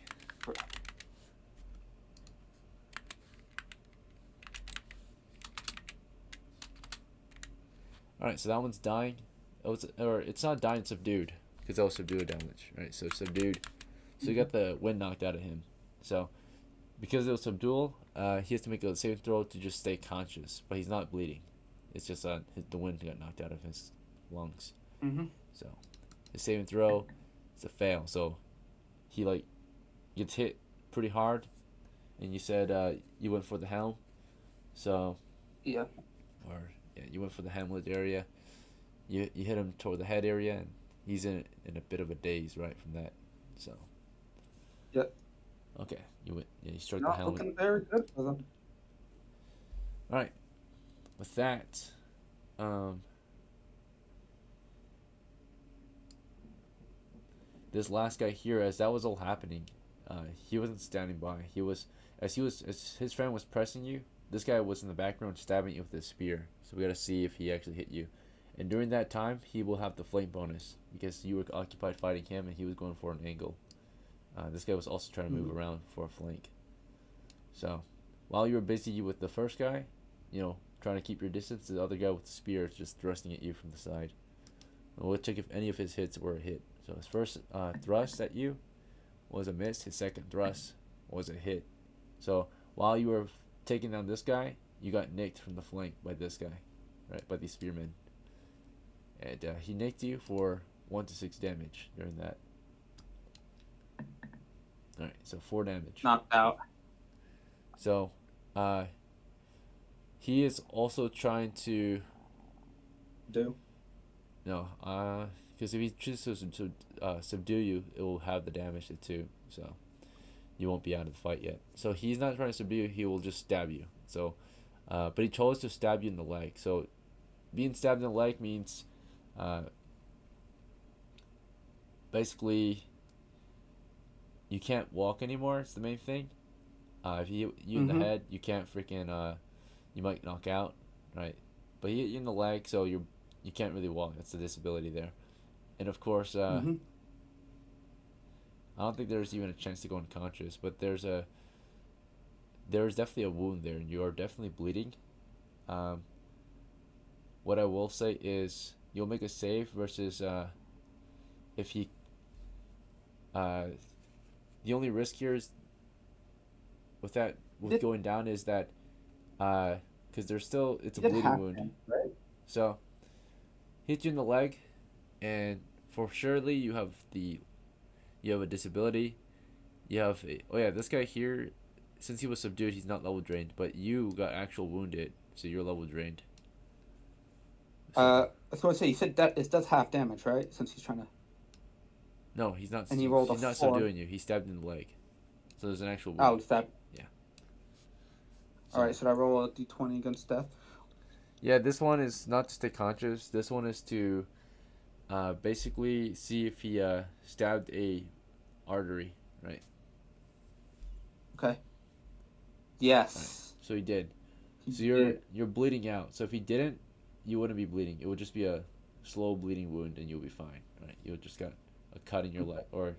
Alright, so that one's dying. It's not dying, it's subdued. Because that was subdued damage. Right, so subdued. So you got the wind knocked out of him. So, because it was subdual, he has to make a saving throw to just stay conscious. But he's not bleeding. It's just the wind got knocked out of his lungs. So, his saving throw is a fail. So, he gets hit pretty hard. And you said you went for the helm. So. Yeah. You went for the helmet area. You hit him toward the head area, and he's in a bit of a daze right from that. So. Yep. Okay, you struck the Not helmet. looking very good for them. All right. With that, this last guy here, as that was all happening, he wasn't standing by. As his friend was pressing you, this guy was in the background stabbing you with his spear. So we gotta see if he actually hit you. And during that time, he will have the flank bonus because you were occupied fighting him, and he was going for an angle. This guy was also trying to move around for a flank. So, while you were busy with the first guy, trying to keep your distance, the other guy with the spear is just thrusting at you from the side. And we'll check if any of his hits were a hit. So his first thrust at you was a miss. His second thrust was a hit. So while you were taking down this guy, you got nicked from the flank by this guy, right, by these spearmen. And he nicked you for 1 to 6 damage during that. Alright, so 4 damage. Knocked out. So, he is also trying to... No, because if he chooses to subdue you, it will have the damage too, so you won't be out of the fight yet. So he's not trying to subdue you, he will just stab you. So, but he chose to stab you in the leg. So, being stabbed in the leg means, basically, you can't walk anymore. It's the main thing. If he hit you in the head, you can't freaking you might knock out, right? But he hit you in the leg, so you can't really walk. That's the disability there. And of course, I don't think there's even a chance to go unconscious, but there's definitely a wound there, and you are definitely bleeding. What I will say is you'll make a save versus if he. The only risk here is with going down is that because there's still it's He a did bleeding half wound. damage, right? So hit you in the leg, and for surely you have a disability. You have this guy here, since he was subdued, he's not level drained, but you got actual wounded, so you're level drained. So, I was going to say, you said that it does half damage, right? Since he's trying to. no, he's not. And he rolled a He's not 4. subduing you. He stabbed in the leg, so there's an actual Oh, wound. that. Yeah. All right, should I roll a d20 against death? Yeah, this one is not to stay conscious. This one is to basically see if he stabbed a artery, right? Okay. Yes. Right. So he did. He So did. you're bleeding out. So if he didn't, you wouldn't be bleeding. It would just be a slow bleeding wound, and you'll be fine, right? You would just got a cut in your leg, or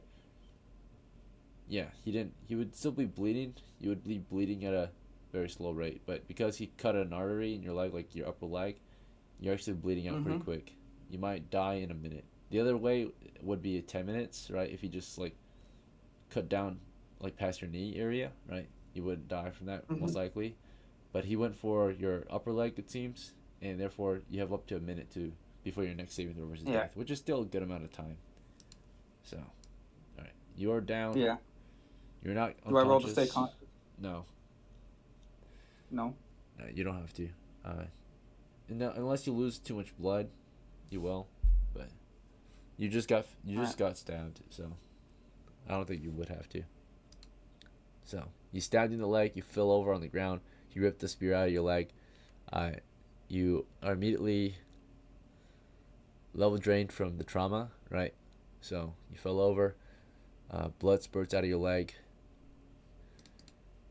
yeah, he didn't. He would still be bleeding. You would be bleeding at a very slow rate, but because he cut an artery in your leg, like your upper leg, you're actually bleeding out pretty quick. You might die in a minute. The other way would be 10 minutes, right? If you just like cut down like past your knee area, right? You would die from that most likely. But he went for your upper leg, it seems, and therefore you have up to a minute to before your next saving throw versus death, which is still a good amount of time. So, all right, you're down. Yeah. You're not unconscious. Do I roll to stay conscious? No. No. No, you don't have to. Unless you lose too much blood, you will. But you just got stabbed, so I don't think you would have to. So you stabbed in the leg. You fell over on the ground. You ripped the spear out of your leg. You are immediately level drained from the trauma, right? So you fell over. Blood spurts out of your leg.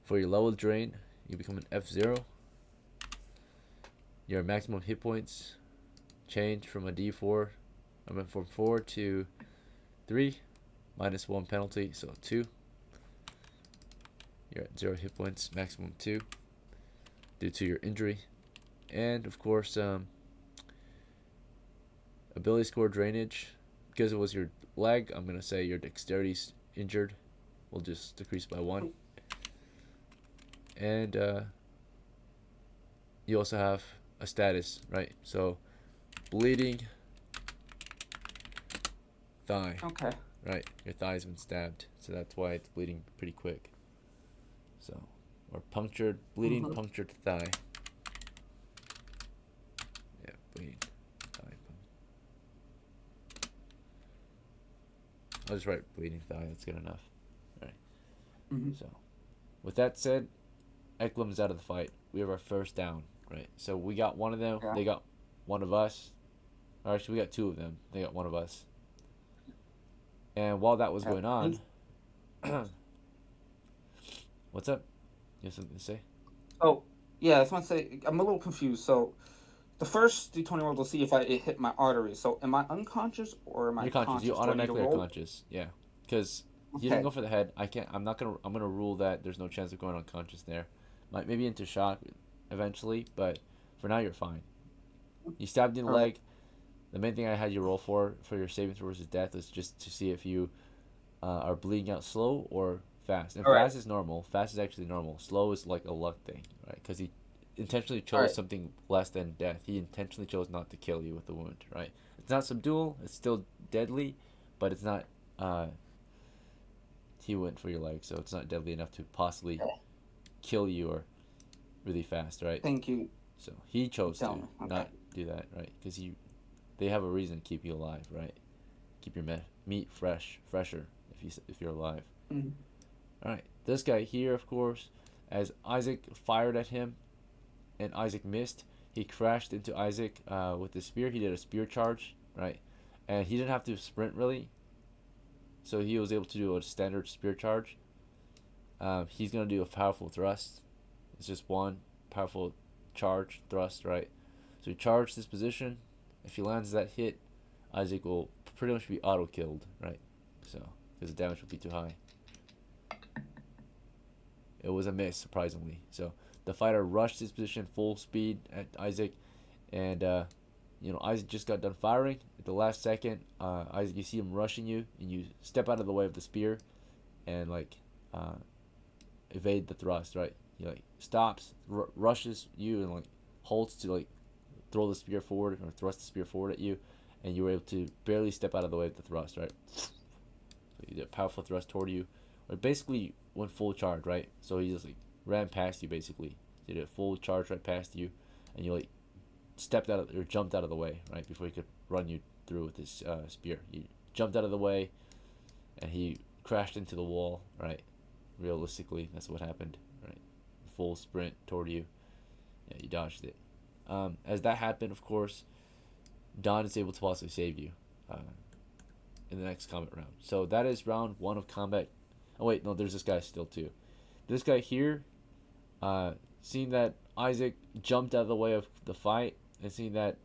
For your level drain, you become an F0. Your maximum hit points change from a D4. I went from 4 to 3, minus 1 penalty, so 2. You're at 0 hit points, maximum 2, due to your injury. And of course, ability score drainage. Because it was your leg, I'm going to say your dexterity's injured. Will just decrease by 1. And you also have a status, right? So bleeding thigh. Okay. Right, your thigh's been stabbed, so that's why it's bleeding pretty quick. So, or punctured, bleeding punctured thigh. Yeah, bleeding thigh. I'll just write bleeding thigh. That's good enough. All right. So, with that said, EKLEM's out of the fight. We have our first down, right? So we got one of them. Yeah. They got one of us. Or actually, we got 2 of them. They got one of us. And while that was going on, what's up? You have something to say? Oh, yeah, I just want to say, I'm a little confused. So, the first D20 roll to see if it hit my artery. So, am I unconscious or am I You're conscious. You Do I need to automatically are roll? conscious. Yeah, because you didn't go for the head. I'm gonna rule that there's no chance of going unconscious there. Maybe into shock eventually, but for now you're fine. You stabbed in the leg. The main thing I had you roll for your saving throw versus death is just to see if you are bleeding out slow or fast. And fast is normal. Fast is actually normal. Slow is like a luck thing, right? Because he intentionally chose something less than death. He intentionally chose not to kill you with the wound, right? It's not subdual. It's still deadly, but it's not. He went for your leg, so it's not deadly enough to possibly kill you or really fast, right? Thank you. So he chose to Okay. not do that, right? Because they have a reason to keep you alive, right? Keep your meat fresher if you're alive. Mm-hmm. All right, this guy here, of course, as Isaac fired at him, and Isaac missed, he crashed into Isaac with the spear. He did a spear charge, right? And he didn't have to sprint really, so he was able to do a standard spear charge. He's gonna do a powerful thrust. It's just one powerful charge thrust, right? So he charged this position. If he lands that hit, Isaac will pretty much be auto killed, right? So because the damage would be too high. It was a miss, surprisingly. So the fighter rushed his position full speed at Isaac, and Isaac just got done firing. At the last second, Isaac, you see him rushing you, and you step out of the way of the spear, and evade the thrust, right? He like stops, rushes you, and like holds to like throw the spear forward or thrust the spear forward at you, and you were able to barely step out of the way of the thrust, right? So you did a powerful thrust toward you, or basically went full charge, right? So he just like ran past you, basically did a full charge right past you, and you like stepped out of, or jumped out of the way, right, before he could run you through with his spear. You jumped out of the way, and he crashed into the wall, right? Realistically, that's what happened, right? Full sprint toward you. Yeah, you dodged it. As that happened, of course, DAHN is able to possibly save you in the next combat round. So that is round 1 of combat. Oh wait, no, there's this guy still too. This guy here, seeing that Isaac jumped out of the way of the fight, and seeing that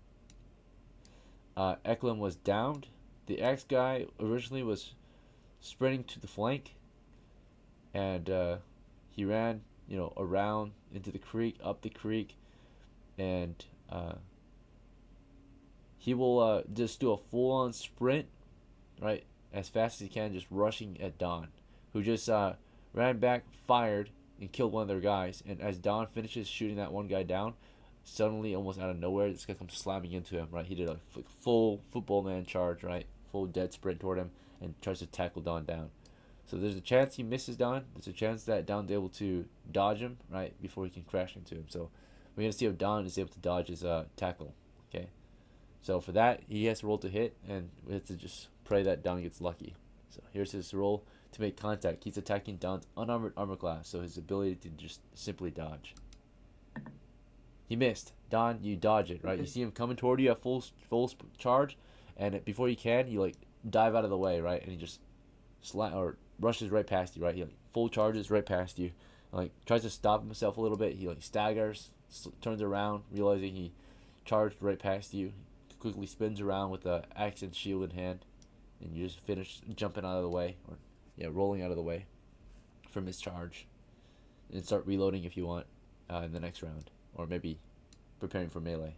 EKLEM was downed, the X guy originally was sprinting to the flank, and he ran, around into the creek, up the creek, and he will just do a full-on sprint, right, as fast as he can, just rushing at DAHN, who just ran back, fired, and killed one of their guys. And as DAHN finishes shooting that one guy down, suddenly, almost out of nowhere, this guy comes slamming into him, right? He did a full football man charge, right? Full dead sprint toward him and tries to tackle DAHN down. So there's a chance he misses DAHN. There's a chance that DAHN's able to dodge him, right, before he can crash into him. So we're going to see if DAHN is able to dodge his tackle, okay? So for that, he has to roll to hit, and we have to just pray that DAHN gets lucky. So here's his roll to make contact. He's attacking DAHN's unarmored armor class, so his ability to just simply dodge. He missed. DAHN, you dodge it, right? You see him coming toward you at full charge, and before you can, you like dive out of the way, right? And he just rushes right past you, right? He like full charges right past you, and, like tries to stop himself a little bit. He like staggers, turns around, realizing he charged right past you. Quickly spins around with the axe and shield in hand, and you just finish jumping out of the way, or rolling out of the way from his charge, and start reloading if you want in the next round, or maybe preparing for melee.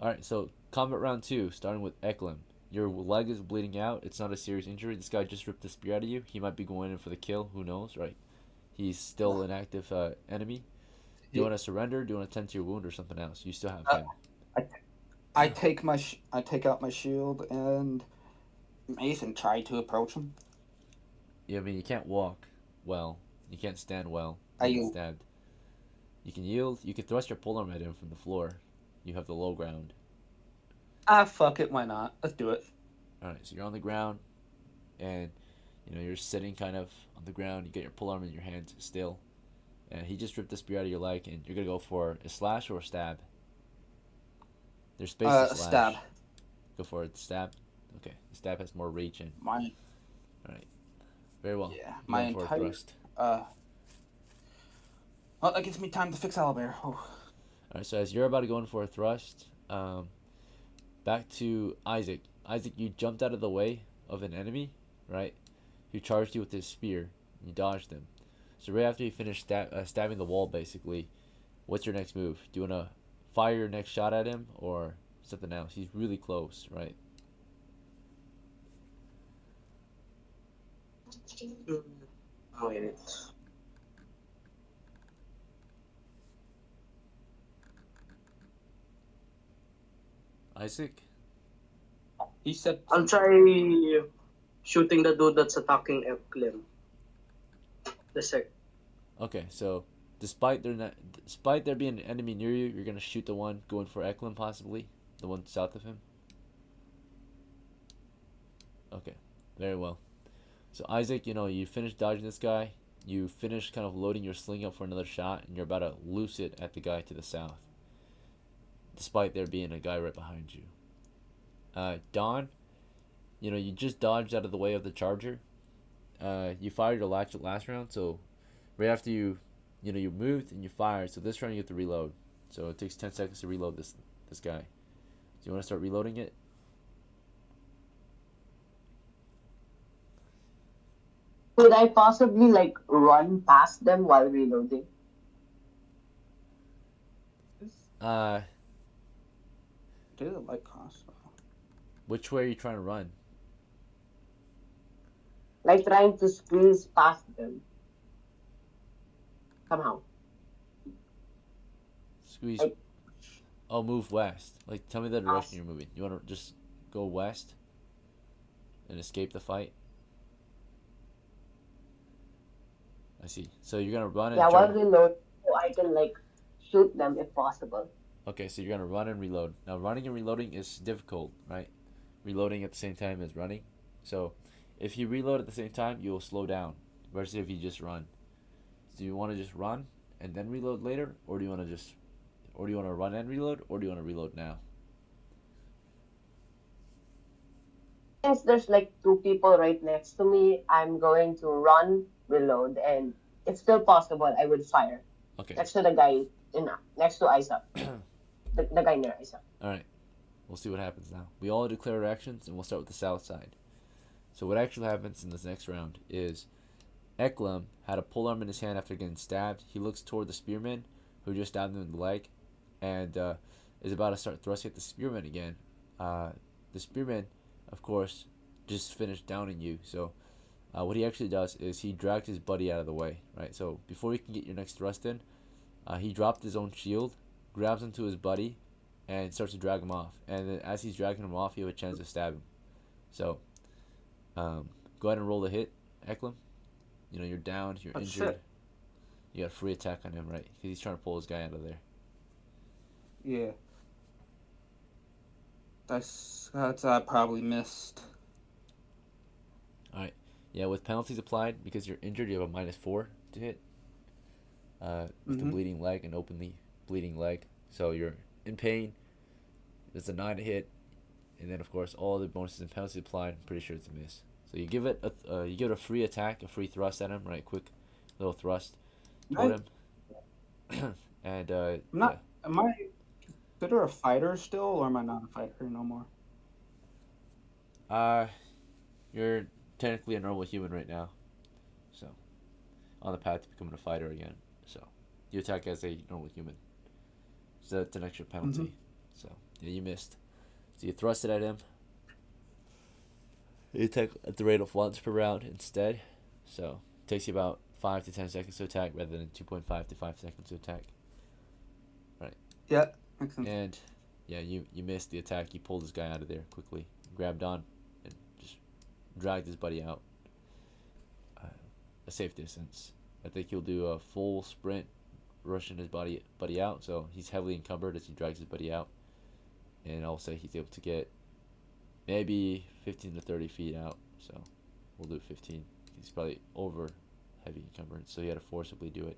Alright, so combat round 2, starting with EKLEM. Your leg is bleeding out. It's not a serious injury. This guy just ripped the spear out of you. He might be going in for the kill. Who knows, right? He's still an active enemy. Do you want to surrender? Do you want to tend to your wound, or something else? You still have him. I take out my shield and mace and try to approach him. Yeah, I mean, you can't walk well. You can't stand well. I You get yield. stabbed. You can yield. You can thrust your polearm at him from the floor. You have the low ground. Fuck it, why not? Let's do it. Alright, so you're on the ground, and you're sitting kind of on the ground. You get your polearm in your hand still, and he just ripped the spear out of your leg, and you're gonna go for a slash or a stab. There's space to slash. Stab. Go for it. Stab. Okay, the stab has more reach and. Mine. Alright. Very well. Yeah, You're my going for a entire. thrust. Well, that gives me time to fix owlbear. Oh. Alright, so as you're about to go in for a thrust, back to Isaac. Isaac, you jumped out of the way of an enemy, right? Who charged you with his spear. You dodged him. So right after you finish stabbing the wall, basically, what's your next move? Do you want to fire your next shot at him, or something else? He's really close, right? Wait. Isaac? He said. I'll try shooting the dude that's attacking EKLEM. The sec. Okay, so despite there being an enemy near you, you're gonna shoot the one going for EKLEM, possibly the one south of him. Okay, very well. So Isaac, you finished dodging this guy. You finished kind of loading your sling up for another shot, and you're about to loose it at the guy to the south, despite there being a guy right behind you. DAHN, you just dodged out of the way of the charger. You fired your last round, so right after you moved and you fired. So this round you have to reload. So it takes 10 seconds to reload this guy. Do you want to start reloading it? Could I possibly run past them while reloading? Did it like cost? Which way are you trying to run? Like trying to squeeze past them. somehow. Squeeze. Like Oh, move west. Like, tell me the direction us. you're moving. You want to just go west and escape the fight? I see. So you're gonna run and Yeah, while jump. reload, so I can like shoot them if possible. Okay, so you're gonna run and reload. Now, running and reloading is difficult, right? Reloading at the same time as running. So, if you reload at the same time, you'll slow down. Versus if you just run. Do you want to just run and then reload later, or do you want to run and reload, or do you want to reload now? Since there's like two people right next to me, I'm going to run, reload, and if still possible, I would fire Okay. next to the guy next to Isaac, the guy near Isaac. All right. We'll see what happens now. We all declare our actions, and we'll start with the south side. So what actually happens in this next round is EKLEM had a polearm in his hand after getting stabbed. He looks toward the spearman, who just stabbed him in the leg, and is about to start thrusting at the spearman again. The spearman, of course, just finished downing you. So what he actually does is he drags his buddy out of the way, right? So before you can get your next thrust in, he dropped his own shield, grabs onto his buddy, and starts to drag him off. And then as he's dragging him off, you have a chance to stab him. So go ahead and roll the hit, EKLEM. You know, you're down, you're injured. Shit. You got a free attack on him, right? Because he's trying to pull his guy out of there. Yeah. That's probably missed. Alright. Yeah, with penalties applied, because you're injured, you have a -4 to hit. With the bleeding leg, an openly bleeding leg. So you're in pain. There's a 9 to hit. And then, of course, all the bonuses and penalties applied. I'm pretty sure it's a miss. So you give it a free attack, a free thrust at him, right? Quick little thrust toward him. And Am I considered a fighter still, or am I not a fighter no more? You're technically a normal human right now, so on the path to becoming a fighter again. So you attack as a normal human. So that's an extra penalty. So yeah, you missed. So you thrust it at him. You attack at the rate of once per round instead. So it takes you about 5 to 10 seconds to attack rather than 2.5 to 5 seconds to attack. Right. Yeah, makes sense. And yeah, you missed the attack. You pulled this guy out of there quickly, grabbed on, and just dragged his buddy out. A safe distance. I think he'll do a full sprint, rushing his buddy out. So he's heavily encumbered as he drags his buddy out. And I'll say he's able to get maybe 15 to 30 feet out. So we'll do 15. He's probably over heavy encumbrance, so he had to forcibly do it.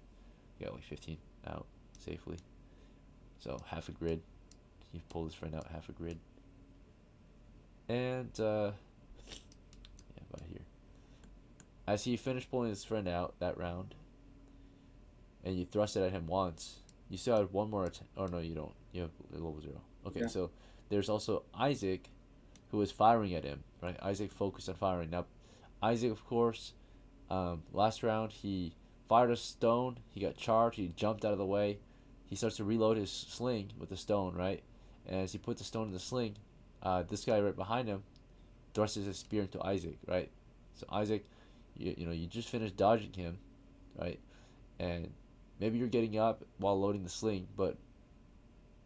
He got like 15 out safely. So half a grid. He pulled his friend out half a grid. And yeah, about here. As he finished pulling his friend out that round, and you thrust it at him once, you still had one more attack. Oh no, you don't. You have level 0. Okay, Yeah. so there's also Isaac, who was firing at him. Right, Isaac focused on firing. Now, Isaac, of course, last round he fired a stone. He got charged. He jumped out of the way. He starts to reload his sling with the stone, right? And as he puts the stone in the sling, this guy right behind him thrusts his spear into Isaac, right? So Isaac, you just finished dodging him, right? And maybe you're getting up while loading the sling, but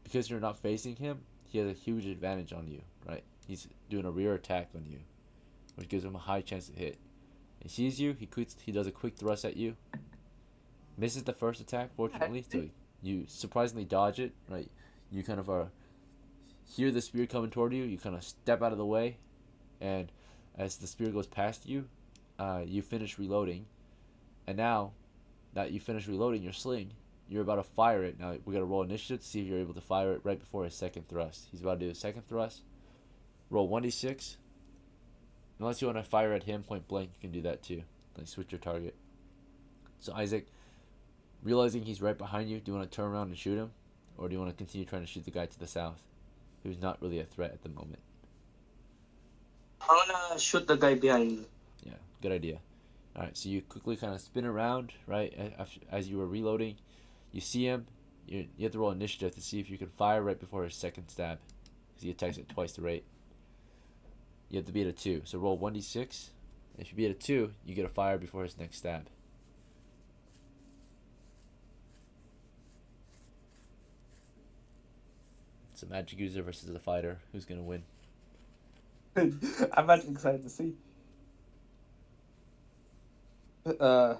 because you're not facing him, he has a huge advantage on you, right? He's doing a rear attack on you, which gives him a high chance to hit. He sees you, he does a quick thrust at you, misses the first attack, fortunately, so you surprisingly dodge it, right? You kind of hear the spear coming toward you, you kind of step out of the way, and as the spear goes past you, you finish reloading, and now that you finish reloading your sling, you're about to fire it. Now we gotta roll initiative to see if you're able to fire it right before his second thrust. He's about to do his second thrust. Roll 1d6. Unless you want to fire at him point blank, you can do that too. Like switch your target. So Isaac, realizing he's right behind you, do you want to turn around and shoot him? Or do you want to continue trying to shoot the guy to the south, who's not really a threat at the moment? I'm gonna shoot the guy behind me. Yeah, good idea. Alright, so you quickly kind of spin around, right, as you were reloading. You see him. You have to roll initiative to see if you can fire right before his second stab, because he attacks at twice the rate. You have to be at a 2. So roll 1d6. If you be at a 2, you get a fire before his next stab. So magic user versus the fighter. Who's gonna win? I'm actually excited to see. Uh,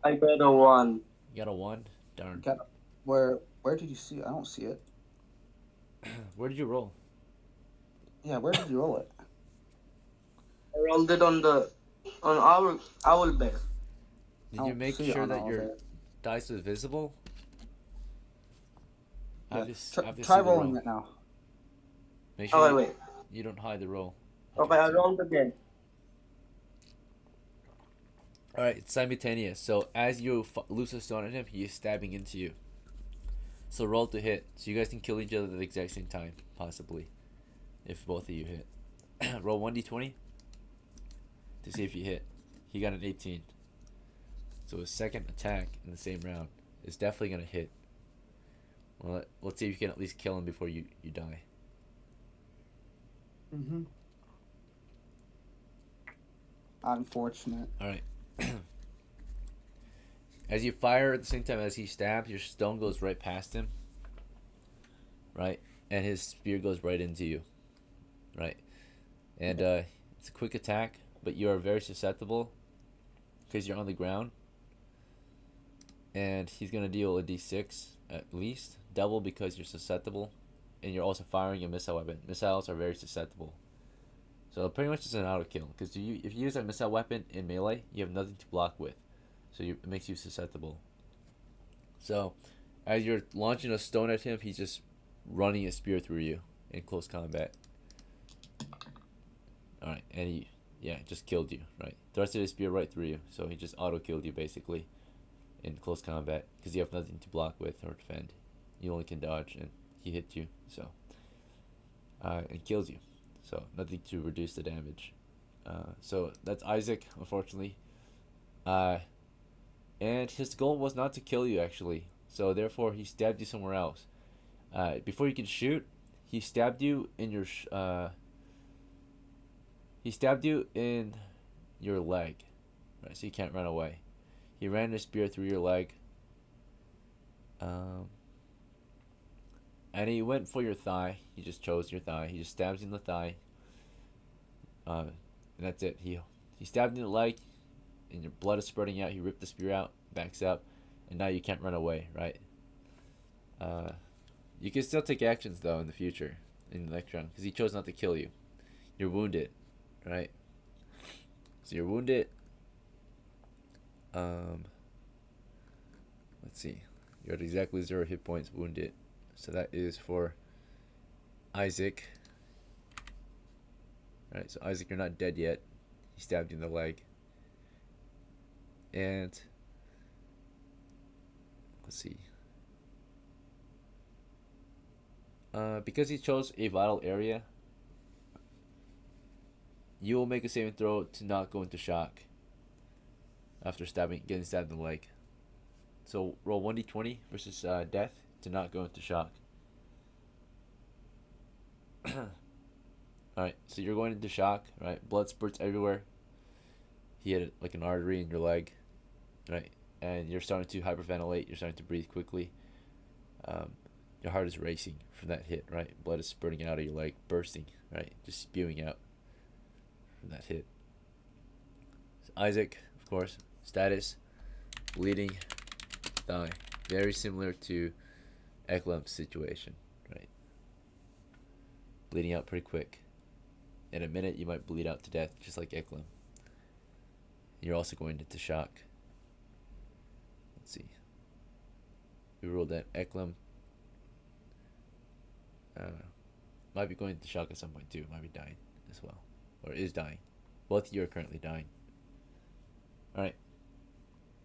I got a 1. You got a 1? Darn. got where did you see it? I don't see it. Where did you roll? Yeah, where did you roll it? I rolled it on our owl bear. Did I you don't make see it sure on that all your there. dice was visible? I Yeah. have to Try see the rolling roll. it now. Make Oh, sure wait. you don't hide the roll. Okay, I rolled again. Alright, it's simultaneous. So as you loose a stone at him, he is stabbing into you. So roll to hit. So you guys can kill each other at the exact same time, possibly. If both of you hit. Roll 1d20 to see if you hit. He got an 18. So his second attack in the same round is definitely going to hit. Well, let's see if you can at least kill him before you die. Mm-hmm. Unfortunate. Alright. As you fire at the same time as he stabs, your stone goes right past him. Right? And his spear goes right into you. Right? And it's a quick attack, but you are very susceptible because you're on the ground. And he's going to deal a d6 at least. Double because you're susceptible. And you're also firing a missile weapon. Missiles are very susceptible. So pretty much it's an auto kill. Because if you use a missile weapon in melee, you have nothing to block with. So it makes you susceptible. So as you're launching a stone at him, he's just running a spear through you in close combat. Alright, and he just killed you, right? Thrusted his spear right through you. So he just auto killed you basically in close combat. Because you have nothing to block with or defend. You only can dodge, and he hit you, so and kills you. So nothing to reduce the damage. So that's Isaac, unfortunately. And his goal was not to kill you, actually. So therefore, he stabbed you somewhere else. Before you could shoot, he stabbed you in your leg, right? So you can't run away. He ran his spear through your leg. And he went for your thigh. He just chose your thigh. He just stabs you in the thigh. And that's it. He stabbed you in the leg, and your blood is spurting out. He ripped the spear out, backs up, and now you can't run away, right? You can still take actions, though, in the future, in the next round, because he chose not to kill you. You're wounded, right? So you're wounded. Let's see. You're at exactly 0 hit points wounded. So that is for Isaac. Alright, so Isaac, you're not dead yet. He stabbed you in the leg. And let's see. Because he chose a vital area, you will make a saving throw to not go into shock after getting stabbed in the leg. So roll 1d20 versus death to not go into shock. Alright, so you're going into shock, right? Blood spurts everywhere. He hit like an artery in your leg, right? And you're starting to hyperventilate. You're starting to breathe quickly. Your heart is racing from that hit, right? Blood is spurting out of your leg, bursting, right? Just spewing out from that hit. So Isaac, of course, status, bleeding, thigh. Very similar to EKLEM's situation, right? Bleeding out pretty quick. In a minute, you might bleed out to death, just like EKLEM. You're also going into shock. Let's see. We ruled that EKLEM might be going into shock at some point too. Might be dying as well, or is dying. Both of you are currently dying. All right.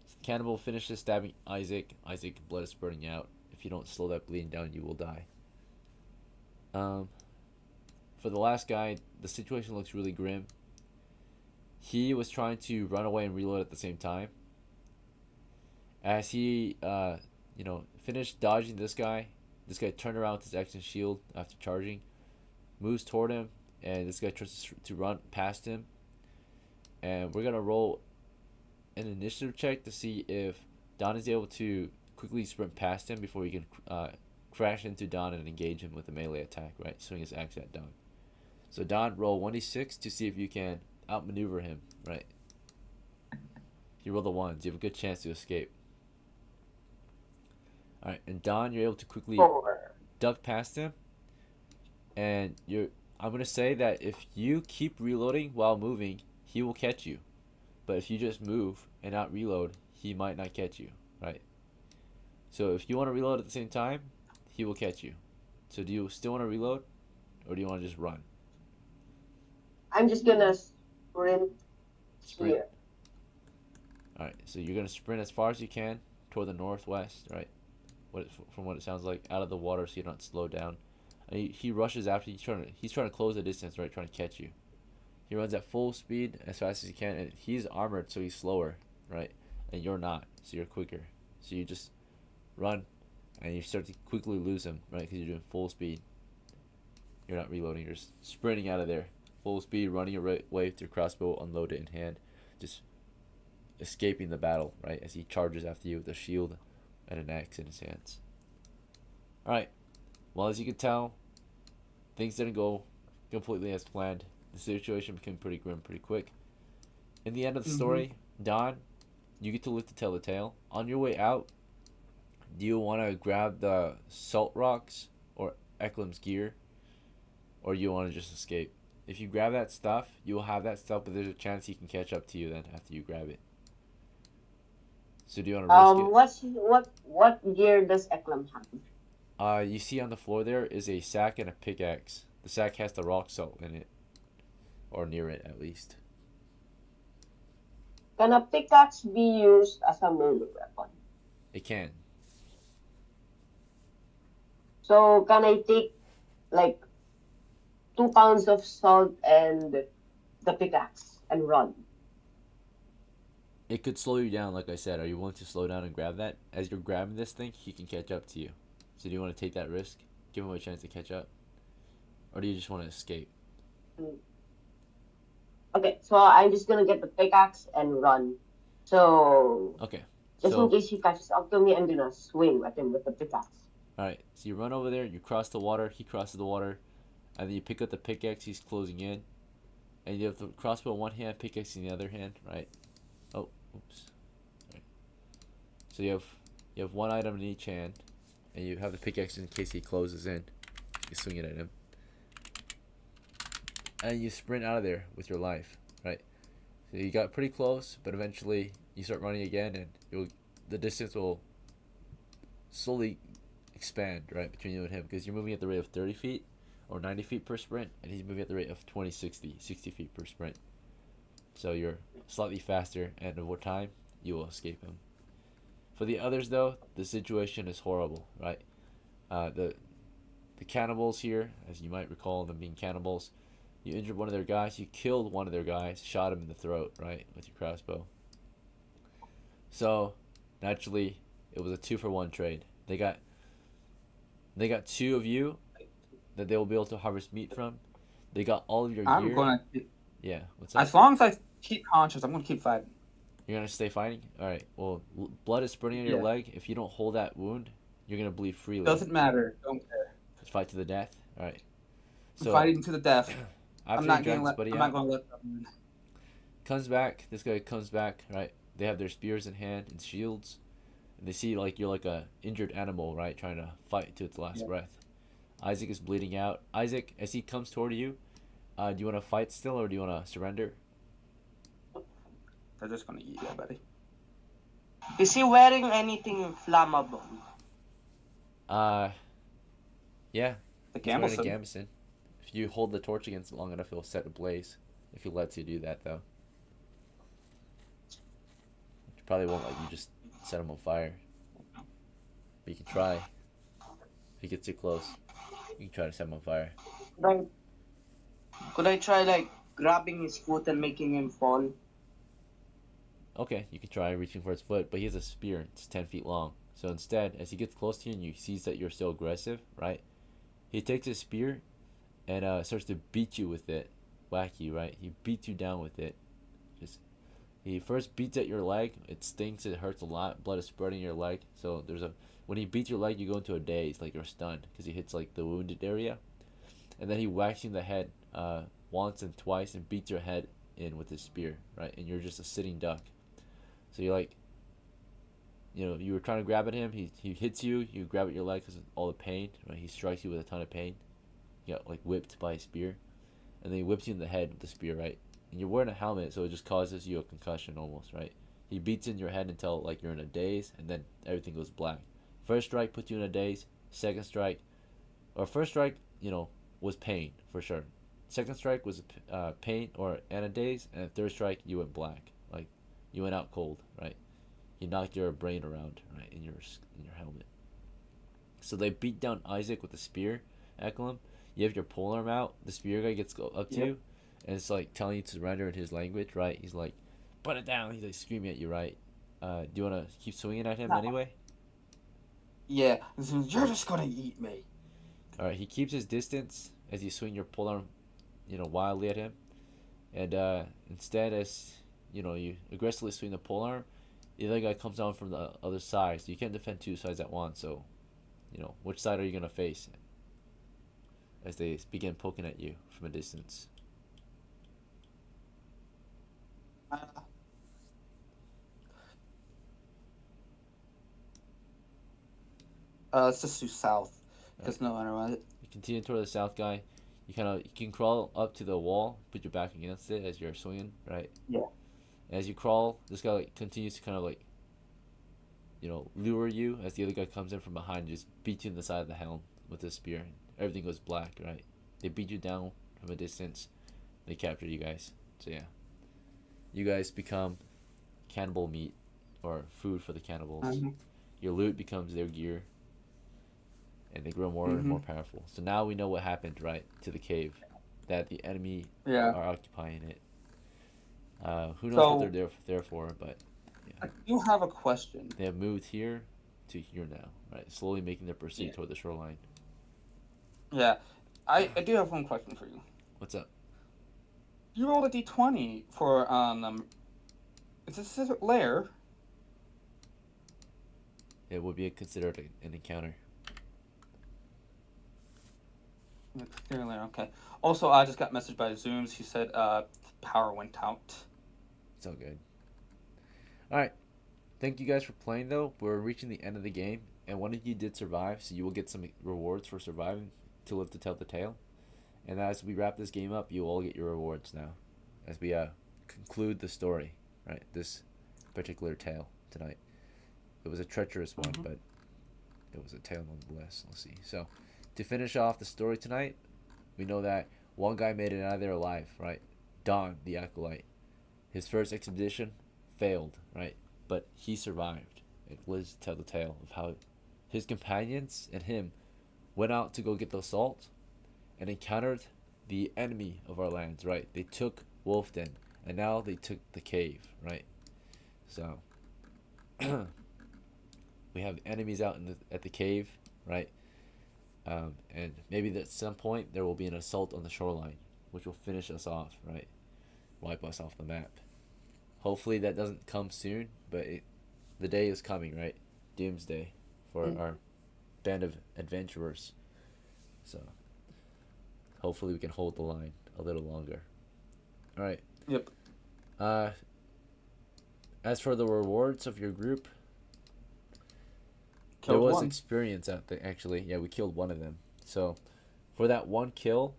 So Cannibal finishes stabbing Isaac. Isaac, blood is spurting out. If you don't slow that bleeding down, you will die. For the last guy, the situation looks really grim. He was trying to run away and reload at the same time. As he, finished dodging this guy turned around with his action shield after charging, moves toward him, and this guy tries to run past him. And we're gonna roll an initiative check to see if Don is able to quickly sprint past him before he can crash into DAHN and engage him with a melee attack, right? Swing his axe at DAHN. So DAHN, roll 1d6 to see if you can outmaneuver him, right? You roll the ones, you have a good chance to escape. Alright, and DAHN, you're able to quickly 4. duck past him, and I'm gonna say that if you keep reloading while moving, he will catch you. But if you just move and not reload, he might not catch you, right? So if you want to reload at the same time, he will catch you. So do you still want to reload, or do you want to just run? I'm just gonna sprint Sprint. here. Alright, so you're gonna sprint as far as you can toward the northwest, right? From what it sounds like, out of the water, so you don't slow down. And he rushes after you. He's trying to close the distance, right? Trying to catch you. He runs at full speed as fast as he can, and he's armored, so he's slower, right? And you're not, so you're quicker. So you just run, and you start to quickly lose him, right? Because you're doing full speed. You're not reloading. You're just sprinting out of there, full speed, running your way with your crossbow unloaded in hand, just escaping the battle, right? As he charges after you with a shield and an axe in his hands. All right. Well, as you can tell, things didn't go completely as planned. The situation became pretty grim pretty quick. In the end of the story, DAHN, you get to live to tell the tale. On your way out, do you want to grab the salt rocks or EKLEM's gear, or you want to just escape? If you grab that stuff, you will have that stuff, but there's a chance he can catch up to you then after you grab it. So do you want to risk it? What gear does EKLEM have? You see on the floor there is a sack and a pickaxe. The sack has the rock salt in it, or near it at least. Can a pickaxe be used as a melee weapon? It can. So can I take like 2 pounds of salt and the pickaxe and run? It could slow you down, like I said. Are you willing to slow down and grab that? As you're grabbing this thing, he can catch up to you. So do you want to take that risk? Give him a chance to catch up? Or do you just want to escape? Okay, so I'm just gonna get the pickaxe and run. So Okay. just So, in case he catches up to me, I'm gonna swing at him with the pickaxe. alright. So you run over there, you cross the water, he crosses the water, and then you pick up the pickaxe, he's closing in. And you have the crossbow in one hand, pickaxe in the other hand, right? Oh, oops. Right. So you have one item in each hand, and you have the pickaxe in case he closes in. You swing it at him. And you sprint out of there with your life, right? So you got pretty close, but eventually you start running again, and the distance will slowly expand, right, between you and him, because you're moving at the rate of 30 feet or 90 feet per sprint, and he's moving at the rate of 60 feet per sprint. So you're slightly faster, and over time, you will escape him. For the others, though, the situation is horrible, right? The cannibals here, as you might recall them being cannibals, you injured one of their guys, you killed one of their guys, shot him in the throat, right, with your crossbow. So, naturally, it was a 2-for-1 trade. They got 2 of you that they will be able to harvest meat from. They got all of your gear. I'm gonna. Yeah, what's up? As long as I keep conscious, I'm gonna keep fighting. You're gonna stay fighting? Alright, well, blood is spurting on your Yeah. leg. If you don't hold that wound, you're gonna bleed freely. Doesn't matter. Don't care. Let's fight to the death. Alright. I'm So, fighting to the death. after I'm you not drag gonna this let. buddy I'm out, not gonna let them. comes back. This guy comes back, right? They have their spears in hand and shields. And they see like you're like a injured animal, right? Trying to fight to its last breath. Isaac is bleeding out. Isaac, as he comes toward you, do you want to fight still, or do you want to surrender? They're just gonna eat you, buddy. Is he wearing anything flammable? Yeah. The He's wearing a gamble. gambeson. If you hold the torch against it long enough, it'll set ablaze. If he lets you do that, though. He probably won't let you just set him on fire. But you can try. If he gets too close, you can try to set him on fire. Could I try like grabbing his foot and making him fall? Okay, you can try reaching for his foot, but he has a spear. It's 10 feet long. So instead, as he gets close to you and you sees that you're still aggressive, right? He takes his spear and starts to beat you with it. Whack you, right? He beats you down with it. He first beats at your leg. It stings. It hurts a lot. Blood is spreading your leg. So there's a when he beats your leg, you go into a daze, like you're stunned, because he hits like the wounded area, and then he whacks you in the head once and twice and beats your head in with his spear, right? And you're just a sitting duck. So you're like, you were trying to grab at him. He hits you. You grab at your leg because of all the pain, right? He strikes you with a ton of pain. You got like whipped by a spear, and then he whips you in the head with the spear, right? And you're wearing a helmet, so it just causes you a concussion almost, right? He beats in your head until like you're in a daze, and then everything goes black. First strike puts you in a daze. Second strike, or first strike, was pain for sure. Second strike was pain and a daze, and the third strike you went black, like you went out cold, right? He knocked your brain around, right, in your helmet. So they beat down Isaac with the spear, EKLEM. You have your polearm out. The spear guy gets up to you, and it's like telling you to surrender in his language, right? He's like, put it down. He's like screaming at you, right? Do you want to keep swinging at him anyway? Yeah, you're just gonna eat me. All right. He keeps his distance as you swing your polearm, wildly at him, and instead, as you aggressively swing the polearm, the other guy comes down from the other side, so you can't defend two sides at once. So, which side are you gonna face as they begin poking at you from a distance? Let's just do south, because no one around it. You continue toward the south guy. You can crawl up to the wall, put your back against it as you're swinging, right? Yeah. As you crawl, this guy continues to kind of lure you as the other guy comes in from behind, just beats you in the side of the helm with his spear. Everything goes black, right? They beat you down from a distance. They capture you guys. So yeah, you guys become cannibal meat or food for the cannibals. Mm-hmm. Your loot becomes their gear, and they grow more and more powerful. So now we know what happened, right, to the cave, that the enemy are occupying it. Who knows what they're there for, but I do have a question. they have moved here to here now, right? Slowly making their pursuit toward the shoreline. Yeah, I do have one question for you. What's up? You rolled a d20 for is this a lair? It would be considered an encounter. Okay. Also, I just got messaged by Zooms. He said power went out. It's all good. Alright. Thank you guys for playing, though. We're reaching the end of the game, and one of you did survive, so you will get some rewards for surviving to live to tell the tale. And as we wrap this game up, you will all get your rewards now, as we conclude the story, right? This particular tale tonight. It was a treacherous one, but it was a tale nonetheless. Let's see. So, to finish off the story tonight, we know that one guy made it out of there alive, right? DAHN, the acolyte. His first expedition failed, right? But he survived. It lives to tell the tale of how his companions and him went out to go get the salt and encountered the enemy of our lands, right? They took Wolfden, and now they took the cave, right? So, we have enemies out at the cave, right? And maybe at some point there will be an assault on the shoreline, which will finish us off, right? Wipe us off the map. Hopefully that doesn't come soon, but the day is coming, right? Doomsday for our band of adventurers. So hopefully we can hold the line a little longer. All right. Yep. As for the rewards of your group, Killed there was one. experience out there, actually. Yeah, we killed one of them. So, for that one kill,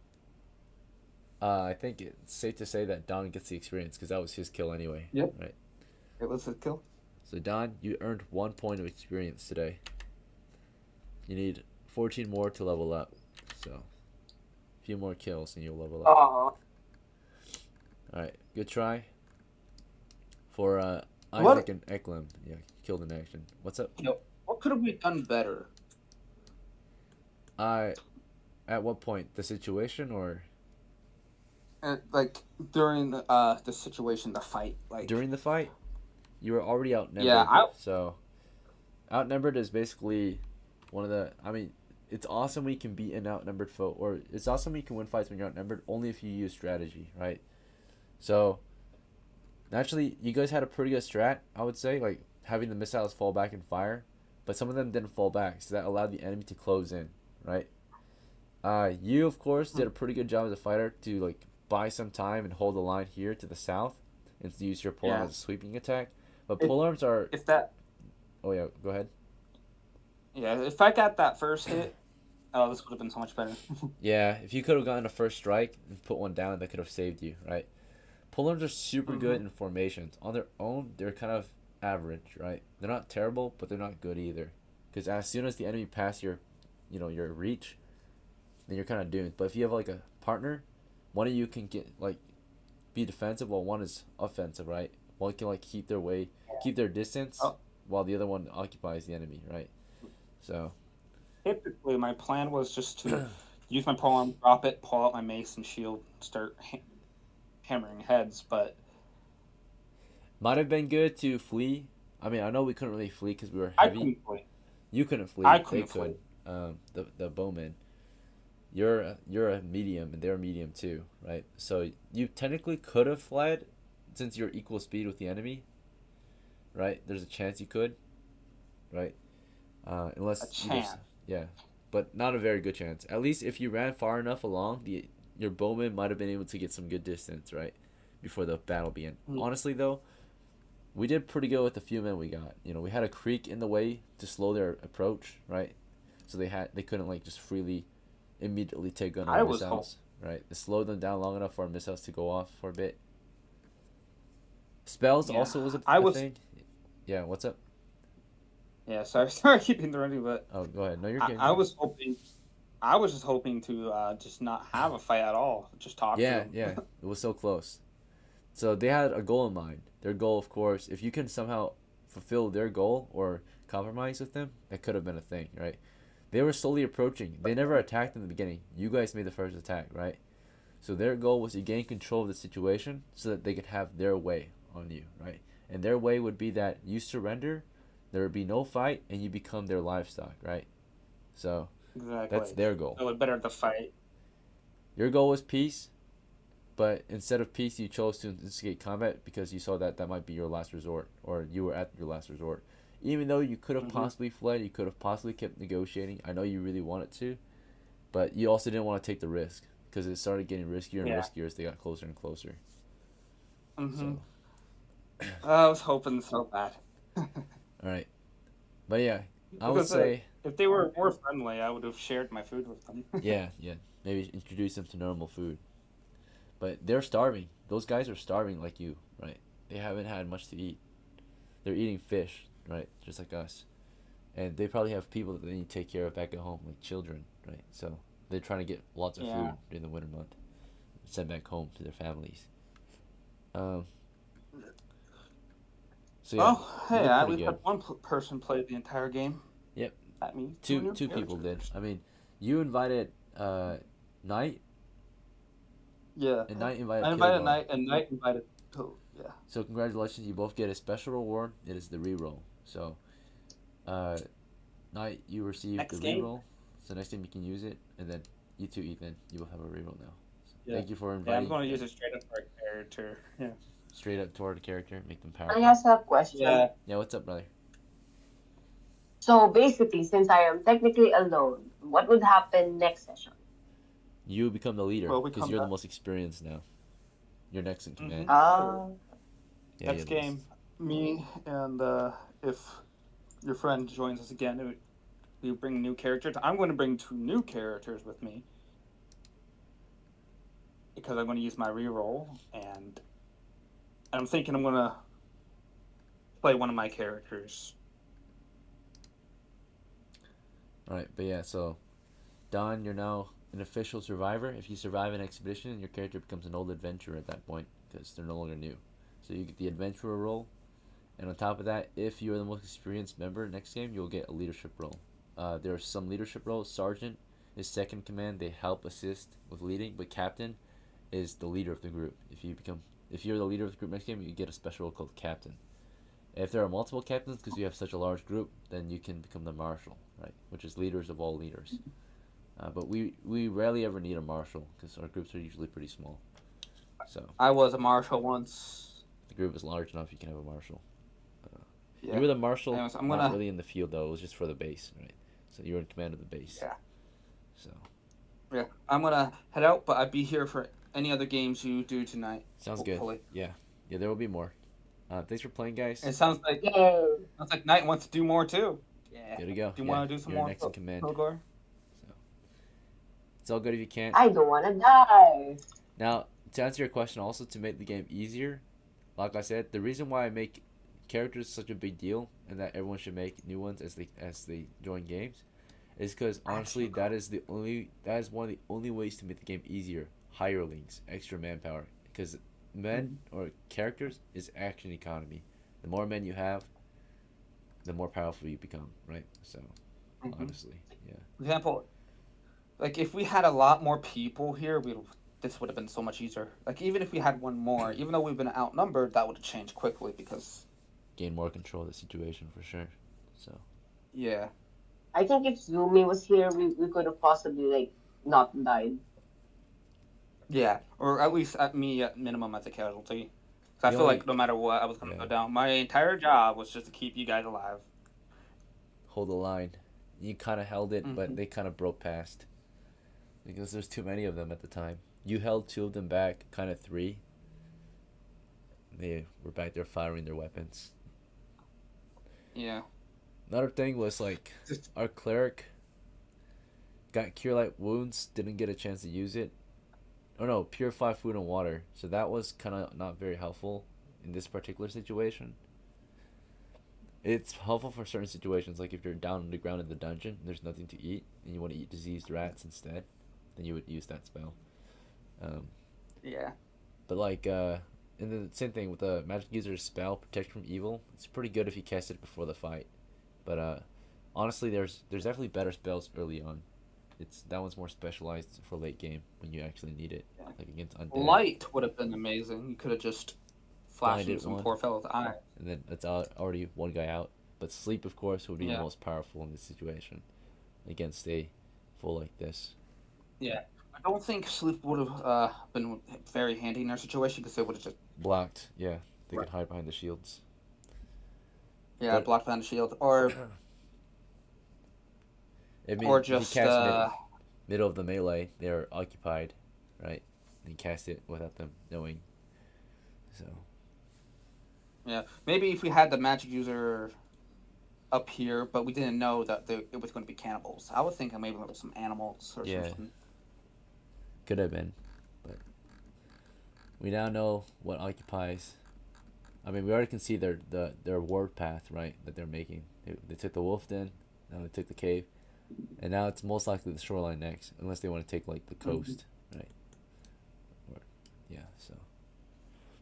I think it's safe to say that Don gets the experience because that was his kill anyway. Yep. Right. It was a kill. So, Don, you earned 1 point of experience today. You need 14 more to level up. So, a few more kills and you'll level up. Alright, good try. For Isaac and EKLEM. Yeah, killed in action. What's up? What could have we done better? At what point? The situation or? Like during the situation, the fight. Like during the fight, you were already outnumbered. Yeah, So, outnumbered is basically one of the. I mean, it's awesome when you can beat an outnumbered foe, or it's awesome when you can win fights when you're outnumbered. Only if you use strategy, right? So, naturally, you guys had a pretty good strat, I would say, like having the missiles fall back and fire. but some of them didn't fall back, so that allowed the enemy to close in, right? You of course did a pretty good job as a fighter to like buy some time and hold the line here to the south, and to use your polearm Yeah. as a sweeping attack. But If- polearms are. If that, Oh yeah, go ahead. yeah, if I got that first hit, oh, this would have been so much better. Yeah, if you could have gotten a first strike and put one down, that could have saved you, right? Polearms are super good in formations. On their own, they're kind of average, right? They're not terrible, but they're not good either. Because as soon as the enemy pass your, your reach, then you're kind of doomed. But if you have like a partner, one of you can get like be defensive while one is offensive, right? One can like keep their distance, Oh. while the other one occupies the enemy, right? So Typically, my plan was just to use my polearm, drop it, pull out my mace and shield, start hammering heads. But might have been good to flee. I mean, I know we couldn't really flee because we were I heavy. couldn't flee. You couldn't flee. I They couldn't could. flee. The bowmen. You're a medium and they're a medium too, right? So you technically could have fled, since you're equal speed with the enemy, right? There's a chance you could, right? Unless A you just- chance. yeah, but not a very good chance. At least if you ran far enough along, your bowman might have been able to get some good distance, right, before the battle began. Mm. Honestly, though, we did pretty good with the few men we got. We had a creek in the way to slow their approach, right? So they couldn't like just freely, immediately take on I our was missiles, right? It slowed them down long enough for our missiles to go off for a bit. Spells Yeah, also was a I was- thing. Yeah, what's up? Yeah, sorry, I keep interrupting you, but Oh, go ahead. No, you're good. I was just hoping to just not have a fight at all. Just talk to Yeah, them. yeah. It was so close. So they had a goal in mind. Their goal, of course, if you can somehow fulfill their goal or compromise with them, that could have been a thing, right? They were slowly approaching. They never attacked in the beginning. You guys made the first attack, right? So their goal was to gain control of the situation so that they could have their way on you, right? And their way would be that you surrender, there would be no fight, and you become their livestock, right? So Exactly. that's their goal. So it better to fight. Your goal was peace, but instead of peace, you chose to instigate combat because you saw that might be your last resort, or you were at your last resort. Even though you could have possibly fled, you could have possibly kept negotiating. I know you really wanted to, but you also didn't want to take the risk because it started getting riskier and Yeah. riskier as they got closer and closer. Mm-hmm. So, I was hoping so bad. all right, but yeah, I would Because, say if they were more friendly, I would have shared my food with them. yeah, maybe introduce them to normal food. But they're starving. Those guys are starving like you, right? They haven't had much to eat. They're eating fish, right? Just like us. And they probably have people that they need to take care of back at home, like children, right? So they're trying to get lots of Yeah. food during the winter month, send back home to their families. So yeah, Well, you hey, did at pretty least good. had one person play the entire game. Yep. That means Two new people did. characters. I mean, you invited Knight, Yeah. and Knight invited I invited Kilgar. Knight, and Knight invited. Oh, yeah. So congratulations, you both get a special reward. It is the reroll. So, Knight, you receive Next the game? reroll. So next time you can use it, and then you too, Ethan, you will have a reroll now. So Yeah. thank you for Yeah, inviting. I'm going to use it straight up for a character. Yeah. Straight up toward the character, make them I powerful. ask a question. Yeah. Yeah, what's up, brother? So basically, since I am technically alone, what would happen next session? You become the leader Well, we because come you're the back. most experienced now. You're next in command. Ah, Yeah, Next you're the game, me and if your friend joins us again, we bring new characters. I'm going to bring 2 new characters with me because I'm going to use my reroll, and I'm thinking I'm going to play one of my characters. Alright, but yeah, so Don, you're now an official survivor. If you survive an expedition, your character becomes an old adventurer at that point because they're no longer new. So you get the adventurer role, and on top of that, if you are the most experienced member next game, you'll get a leadership role. There are some leadership roles. Sergeant is second command; they help assist with leading, but captain is the leader of the group. If you're the leader of the group next game, you get a special role called captain. If there are multiple captains, because you have such a large group, then you can become the marshal, right? Which is leaders of all leaders. But we rarely ever need a marshal because our groups are usually pretty small. So I was a marshal once. the group is large enough, you can have a marshal. Yeah. You were the marshal, Anyways, I'm not gonna. really in the field though. It was just for the base, right? So you were in command of the base. Yeah. So Yeah. I'm gonna head out, but I'd be here for any other games you do tonight. sounds good. Hopefully. Yeah, yeah. There will be more. Thanks for playing, guys. It sounds like Yay! Knight wants to do more too. Yeah. Good to go. Do you Yeah, want to do some you're more next in command. Pilgor? So it's all good if you can't. I don't wanna die. Now, to answer your question, also to make the game easier, like I said, the reason why I make characters such a big deal and that everyone should make new ones as they join games is because honestly that is one of the only ways to make the game easier. Hirelings, extra manpower, because men or characters is action economy. The more men you have, the more powerful you become, right? So honestly, yeah. For example, like if we had a lot more people here, this would have been so much easier. Like even if we had one more, even though we've been outnumbered, that would have changed quickly because Gain more control of the situation for sure. So yeah, I think if Zumi was here, we could have possibly like not died. yeah, or at least at minimum as a casualty. So I The feel only- like no matter what, I was gonna yeah. go down. My entire job was just to keep you guys alive. hold the line. You kind of held it, but they kind of broke past because there's too many of them at the time. You held two of them back, kind of three. They were back there firing their weapons. Yeah. Another thing was like our cleric got cure light wounds, didn't get a chance to use it. Oh no, purify food and water. So that was kind of not very helpful in this particular situation. It's helpful for certain situations, like if you're down on the ground in the dungeon, and there's nothing to eat, and you want to eat diseased rats instead, then you would use that spell. Yeah. But like, and the same thing with the magic user's spell, protect from evil. It's pretty good if you cast it before the fight. But honestly, there's definitely better spells early on. That one's more specialized for late game when you actually need it, like against undead. Light would have been amazing. You could have just flashed Blinded some one. poor fellow's eye. And then that's already one guy out. But sleep, of course, would be the Yeah. most powerful in this situation against a fool like this. Yeah. I don't think sleep would have been very handy in our situation because they would have just Blocked, yeah. They Right. could hide behind the shields. blocked behind the shield or I mean, or if you just cast middle of the melee, they're occupied, right? And you cast it without them knowing. So yeah, maybe if we had the magic user up here, but we didn't know that it was going to be cannibals. I was thinking maybe there was some animals or Yeah. something. could have been, but we now know what occupies. I mean, we already can see their ward path, right? That they're making. They took the wolf den, now they took the cave, and now it's most likely the shoreline next, unless they want to take like the coast, right? Or, yeah, so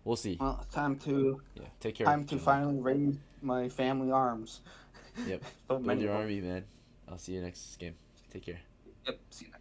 we'll see. Well, it's time to Yeah, take care. gentlemen. finally raise my family arms. Yep. So Build many your of them. army, man. I'll see you next game. Take care. Yep. See you next.